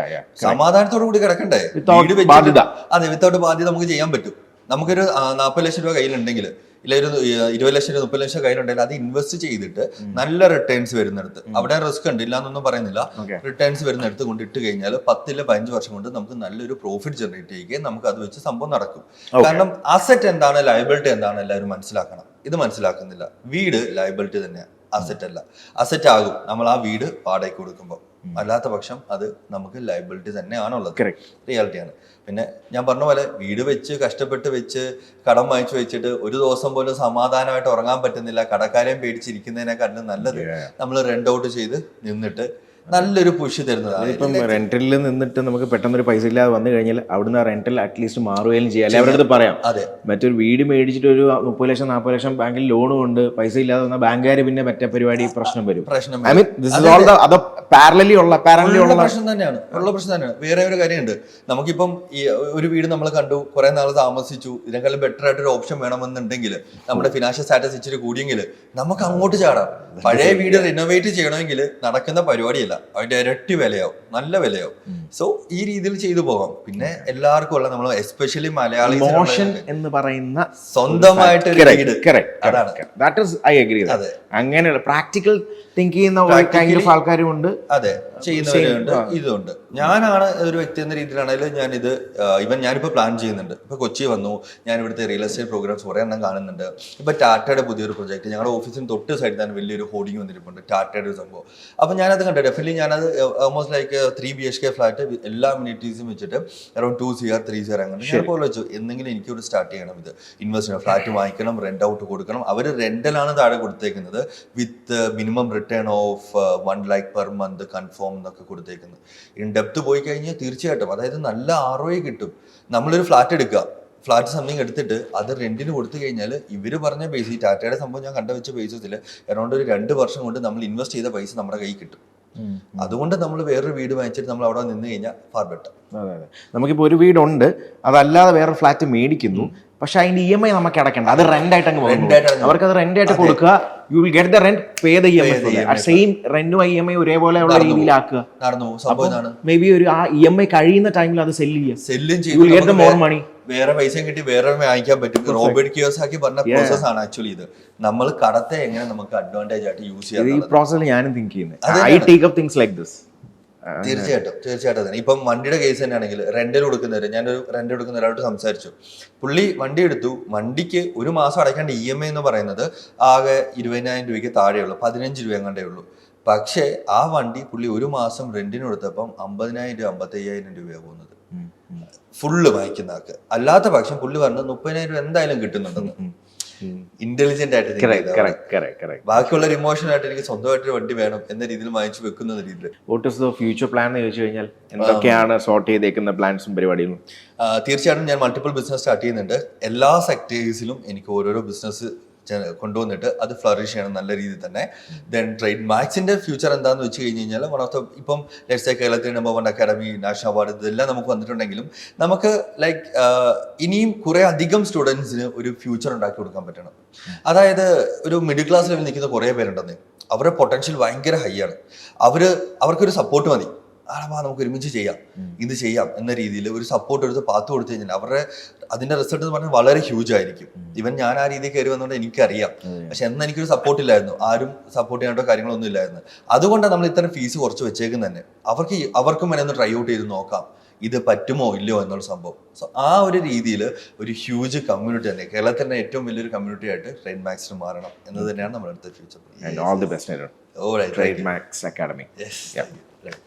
S1: സമാധാനത്തോടു കൂടി കിടക്കണ്ടേ? വീട് വെച്ചിട്ട് അതെ, വിത്തൗട്ട് ബാധ്യത നമുക്ക് ചെയ്യാൻ പറ്റും. നമുക്കൊരു 40 ലക്ഷം രൂപ കയ്യിലുണ്ടെങ്കിൽ ഇല്ല ഒരു 20 ലക്ഷം 30 ലക്ഷം കയ്യിലുണ്ടെങ്കിൽ അത് ഇൻവെസ്റ്റ് ചെയ്തിട്ട് നല്ല റിട്ടേൺസ് വരുന്നിടത്ത്, അവിടെ റിസ്ക് ഉണ്ട് ഇല്ല എന്നൊന്നും പറയുന്നില്ല, റിട്ടേൺസ് വരുന്നിടത്ത് കൊണ്ട് ഇട്ട് കഴിഞ്ഞാൽ 10-15 വർഷം കൊണ്ട് നമുക്ക് നല്ലൊരു പ്രോഫിറ്റ് ജനറേറ്റ് ചെയ്യുകയും നമുക്ക് അത് വെച്ച് സംഭവം നടക്കും. കാരണം അസറ്റ് എന്താണ് ലയബിലിറ്റി എന്താണ് എല്ലാവരും മനസ്സിലാക്കണം. ഇത് മനസ്സിലാക്കുന്നില്ല. വീട് ലയബിലിറ്റി തന്നെയാണ്, അസറ്റ് അല്ല. അസറ്റ് ആകും നമ്മൾ ആ വീട് വാടകയ്ക്ക് കൊടുക്കുമ്പോൾ, അല്ലാത്ത പക്ഷം അത് നമുക്ക് ലയബിലിറ്റി തന്നെയാണുള്ളത്, റിയാലിറ്റിയാണ്. പിന്നെ ഞാൻ പറഞ്ഞ പോലെ വീട് വെച്ച് കഷ്ടപ്പെട്ട് വെച്ച് കടം വാങ്ങിച്ചു വെച്ചിട്ട് ഒരു ദിവസം പോലും സമാധാനമായിട്ട് ഉറങ്ങാൻ പറ്റുന്നില്ല, കടക്കാരെയും പേടിച്ചിരിക്കുന്നതിനെക്കാട്ടിലും നല്ലത് നമ്മൾ റെന്റ് ഔട്ട് ചെയ്ത് നിന്നിട്ട് നല്ലൊരു പുഷ് തരുന്നതാണ്.
S2: ഇപ്പം റെന്റിൽ നിന്നിട്ട് നമുക്ക് പെട്ടെന്നൊരു പൈസ ഇല്ലാതെ വന്നു കഴിഞ്ഞാൽ അവിടുന്ന് ആ റെന്റിൽ അറ്റ്ലീസ്റ്റ് മാറുകയും ചെയ്യാം, അല്ലെ അവരുടെ അടുത്ത് പറയാം.
S1: അതെ,
S2: മറ്റൊരു വീട് മേടിച്ചിട്ട് ഒരു 30 ലക്ഷം 40 ലക്ഷം ബാങ്കിൽ ലോൺ കൊണ്ട് പൈസ ഇല്ലാതെ വന്നാൽ ബാങ്കുകാർ പിന്നെ മറ്റേ പരിപാടി പ്രശ്നം വരും. I mean this is all അത് പാരലലി ഉള്ള പ്രശ്നം
S1: തന്നെയാണ്, ഉള്ള പ്രശ്നം തന്നെയാണ്. വേറെ ഒരു കാര്യമുണ്ട്, നമുക്കിപ്പം ഈ ഒരു വീട് നമ്മൾ കണ്ടു, കുറെ നാൾ താമസിച്ചു, ഇതിനേക്കാളും ബെറ്റർ ആയിട്ടൊരു ഓപ്ഷൻ വേണമെന്നുണ്ടെങ്കിൽ നമ്മുടെ ഫിനാൻഷ്യൽ സ്റ്റാറ്റസ് ഇച്ചിരി കൂടിയെങ്കിൽ നമുക്ക് അങ്ങോട്ട് ചാടാം. പഴയ വീട് റിനോവേറ്റ് ചെയ്യണമെങ്കിൽ നടക്കുന്ന പരിപാടിയല്ല, അതിന്റെ ഇരട്ടി വിലയാവും, നല്ല വിലയാവും. സോ ഈ രീതിയിൽ ചെയ്തു പോകാം. പിന്നെ എല്ലാവർക്കും ഉള്ള നമ്മൾ എസ്പെഷ്യലി മലയാളി
S2: എന്ന് പറയുന്ന
S1: സ്വന്തമായിട്ട് അതാണ്.
S2: അങ്ങനെയുള്ള പ്രാക്ടിക്കൽ തിങ്ക് ചെയ്യുന്ന ആൾക്കാരും ഉണ്ട്,
S1: അതെ, ചെയ്യുന്നവരുണ്ട്, ഇതുണ്ട്. ഞാനാണ് ഒരു വ്യക്തി എന്ന രീതിയിലാണെങ്കിലും ഞാനിത് ഞാനിപ്പോൾ പ്ലാൻ ചെയ്യുന്നുണ്ട്. ഇപ്പൊ കൊച്ചി വന്നു, ഞാൻ ഇവിടുത്തെ റിയൽ എസ്റ്റേറ്റ് പ്രോഗ്രാംസ് കുറെ എണ്ണം കാണുന്നുണ്ട്. ഇപ്പൊ ടാറ്റയുടെ പുതിയൊരു പ്രൊജക്ട് ഞങ്ങളുടെ ഓഫീസിന് തൊട്ട് സൈഡിൽ തന്നെ വലിയൊരു ഹോർഡിംഗ് വന്നിരിപ്പുണ്ട്, ടാറ്റയുടെ ഒരു സംഭവം. അപ്പൊ ഞാനത് കണ്ടു. ഡെഫിനറ്റ്ലി ഞാനത് ഓൾമോസ്റ്റ് ലൈക്ക് 3 BHK ഫ്ലാറ്റ് എല്ലാ അമ്യൂണിറ്റീസും വെച്ചിട്ട് അറൌണ്ട് 2 CR 3 CR അങ്ങനെ ഞാൻ പോലെ വെച്ചു. എന്തെങ്കിലും എനിക്കിവിടെ സ്റ്റാർട്ട് ചെയ്യണം, ഇത് ഇൻവെസ്റ്റ് ചെയ്യണം, ഫ്ലാറ്റ് വാങ്ങിക്കണം, റെന്റ് ഔട്ട് കൊടുക്കണം. അവർ റെന്റലാണ് താഴെ കൊടുത്തേക്കുന്നത് with minimum return of 1 lakh per month confirm എന്നൊക്കെ കൊടുത്തേക്കുന്നത്. ഇൻ ഡെപ്ത് പോയി കഴിഞ്ഞാൽ തീർച്ചയായിട്ടും അതായത് നല്ല ROI കിട്ടും. നമ്മളൊരു ഫ്ലാറ്റ് എടുക്കുക, ഫ്ലാറ്റ് സംതിങ് എടുത്തിട്ട് അത് റെന്റിന് കൊടുത്തു കഴിഞ്ഞാൽ ഇവര് പറഞ്ഞ പൈസ, ഈ ടാറ്റയുടെ സംഭവം ഞാൻ കണ്ടുവെച്ച പൈസത്തിൽ അറൗണ്ട് ഒരു 2 വർഷം കൊണ്ട് നമ്മൾ ഇൻവെസ്റ്റ് ചെയ്ത പൈസ നമ്മുടെ കയ്യിൽ കിട്ടും. അതുകൊണ്ട് നമ്മൾ വേറൊരു വീട് വാങ്ങിച്ചിട്ട് നമ്മൾ അവിടെ നിന്ന് കഴിഞ്ഞാൽ ഫാർ ബെറ്റർ.
S2: അതെ, നമുക്കിപ്പോൾ ഒരു വീടുണ്ട്, അതല്ലാതെ വേറൊരു ഫ്ലാറ്റ് മേടിക്കുന്നു, പക്ഷെ അതിന്റെ EMI നമുക്ക് അടയ്ക്കണ്ട, അത് റെന്റ് ആയിട്ട് അങ്ങ് അവർക്ക് അത് റെന്റ് ആയിട്ട് കൊടുക്കുക. You will get the rent, pay the EMI. Same റെന്റും EMI ഒരേപോലെ ഉള്ള രീതിയിലാക്കുക. മേ ബി ഒരു ആ EMI കഴിയുന്ന ടൈമിൽ അത് സെല്ലും ചെയ്ത് മോർ മണി,
S1: വേറെ പൈസയും കിട്ടി വേറെ വാങ്ങിക്കാൻ പറ്റും. റോബർട്ട് കിയോസാക്കി പറഞ്ഞ പ്രോസസ് ആണ് ആക്ച്വലി ഇത്. നമ്മൾ കടത്തെ എങ്ങനെ നമുക്ക് അഡ്വാൻറ്റേജ് ആയിട്ട് യൂസ് ചെയ്യാം,
S2: ഈ പ്രോസസ്സിൽ ഞാനും തിങ്ക് ചെയ്യുന്നത്. I take up things like this.
S1: തീർച്ചയായിട്ടും തന്നെ. ഇപ്പം വണ്ടിയുടെ കേസ് തന്നെയാണെങ്കിൽ റെന്റിൽ കൊടുക്കുന്നവര്, ഞാനൊരു റെന്റ് കൊടുക്കുന്ന ഒരാളോട് സംസാരിച്ചു. പുള്ളി വണ്ടി എടുത്തു, വണ്ടിക്ക് ഒരു മാസം അടയ്ക്കേണ്ട EMI എന്ന് പറയുന്നത് ആകെ 20,000 രൂപയ്ക്ക് താഴെയുള്ളൂ, 15 രൂപ എങ്ങാണ്ടേ ഉള്ളൂ. പക്ഷേ ആ വണ്ടി പുള്ളി ഒരു മാസം റെന്റിന് കൊടുത്തപ്പം 50,000 രൂപ 55,000 രൂപയാണ് പോകുന്നത് ഫുള്ള് വാങ്ങിക്കുന്ന ആൾക്ക്. അല്ലാത്ത പക്ഷം പുള്ളി പറഞ്ഞത് 30,000 രൂപ എന്തായാലും കിട്ടുന്നുണ്ടെന്ന്. ഇന്റലിജന്റ് ആയിട്ട് ബാക്കിയുള്ള ഇമോഷൻ ആയിട്ട് എനിക്ക് സ്വന്തമായിട്ടൊരു വണ്ടി വേണം എന്ന രീതിയിൽ വാങ്ങിച്ചു വെക്കുന്ന രീതിയിൽ.
S2: What is the future plan എന്ന് ചോദിച്ചു കഴിഞ്ഞാൽ എന്തൊക്കെയാണ് സോർട്ട് ചെയ്തേക്കുന്ന പ്ലാൻസും പരിപാടികളും?
S1: തീർച്ചയായിട്ടും ഞാൻ മൾട്ടിപ്പിൾ ബിസിനസ് സ്റ്റാർട്ട് ചെയ്യുന്നുണ്ട്. എല്ലാ സെക്ടേഴ്സിലും എനിക്ക് ഓരോരോ ബിസിനസ് കൊണ്ടുവന്നിട്ട് അത് ഫ്ലറിഷ് ചെയ്യണം നല്ല രീതിയിൽ തന്നെ. ദെൻ ട്രേഡ് മാക്സിന്റെ ഫ്യൂച്ചർ എന്താണെന്ന് വെച്ച് കഴിഞ്ഞ് കഴിഞ്ഞാൽ വൺ ഓഫ് ദ ഇപ്പം ലെറ്റ്സ് കേരളത്തിൽ നമ്പർ 1 അക്കാഡമി, നാഷണൽ അവാർഡ് ഇതെല്ലാം നമുക്ക് വന്നിട്ടുണ്ടെങ്കിലും നമുക്ക് ലൈക്ക് ഇനിയും കുറെ അധികം സ്റ്റുഡൻസിന് ഒരു ഫ്യൂച്ചർ ഉണ്ടാക്കി കൊടുക്കാൻ പറ്റണം. അതായത് ഒരു മിഡിൽ ക്ലാസ് ലെവലിൽ നിൽക്കുന്ന കുറേ പേരുണ്ടെന്ന്, അവരുടെ പൊട്ടൻഷ്യൽ ഭയങ്കര ഹൈ ആണ്. അവർക്കൊരു സപ്പോർട്ട് മതി. നമുക്ക് ഒരുമിച്ച് ചെയ്യാം, ഇത് ചെയ്യാം എന്ന രീതിയിൽ ഒരു സപ്പോർട്ട് എടുത്ത് പാത്ത് കൊടുത്തു കഴിഞ്ഞാൽ അവരുടെ അതിന്റെ റിസൾട്ട് എന്ന് പറഞ്ഞാൽ വളരെ ഹ്യൂജ് ആയിരിക്കും. ഇവൻ ഞാൻ ആ രീതിയിൽ കയറി വന്നുകൊണ്ട് എനിക്കറിയാം, പക്ഷെ എന്ന് എനിക്കൊരു സപ്പോർട്ട് ഇല്ലായിരുന്നു, ആരും സപ്പോർട്ട് ചെയ്യാനോ കാര്യങ്ങളൊന്നും ഇല്ലായിരുന്നു. അതുകൊണ്ടാണ് നമ്മൾ ഇത്തരം ഫീസ് കുറച്ച് വെച്ചേക്കുന്നത് തന്നെ. അവർക്കും വേണേ ഒന്ന് ട്രൈ ഔട്ട് ചെയ്ത് നോക്കാം, ഇത് പറ്റുമോ ഇല്ലയോ എന്നുള്ള സംഭവം. സോ ആ ഒരു രീതിയിൽ ഒരു ഹ്യൂജ് കമ്മ്യൂണിറ്റി തന്നെ, കേരളത്തിന്റെ ഏറ്റവും വലിയൊരു കമ്മ്യൂണിറ്റി ആയിട്ട് ട്രേഡ് മാക്സിന് മാറണം എന്ന് തന്നെയാണ് നമ്മുടെ അടുത്ത future.
S2: And all the best, Arun.
S1: All right,
S2: Trade Max Academy.
S1: Yes.
S2: Yeah.
S1: Right.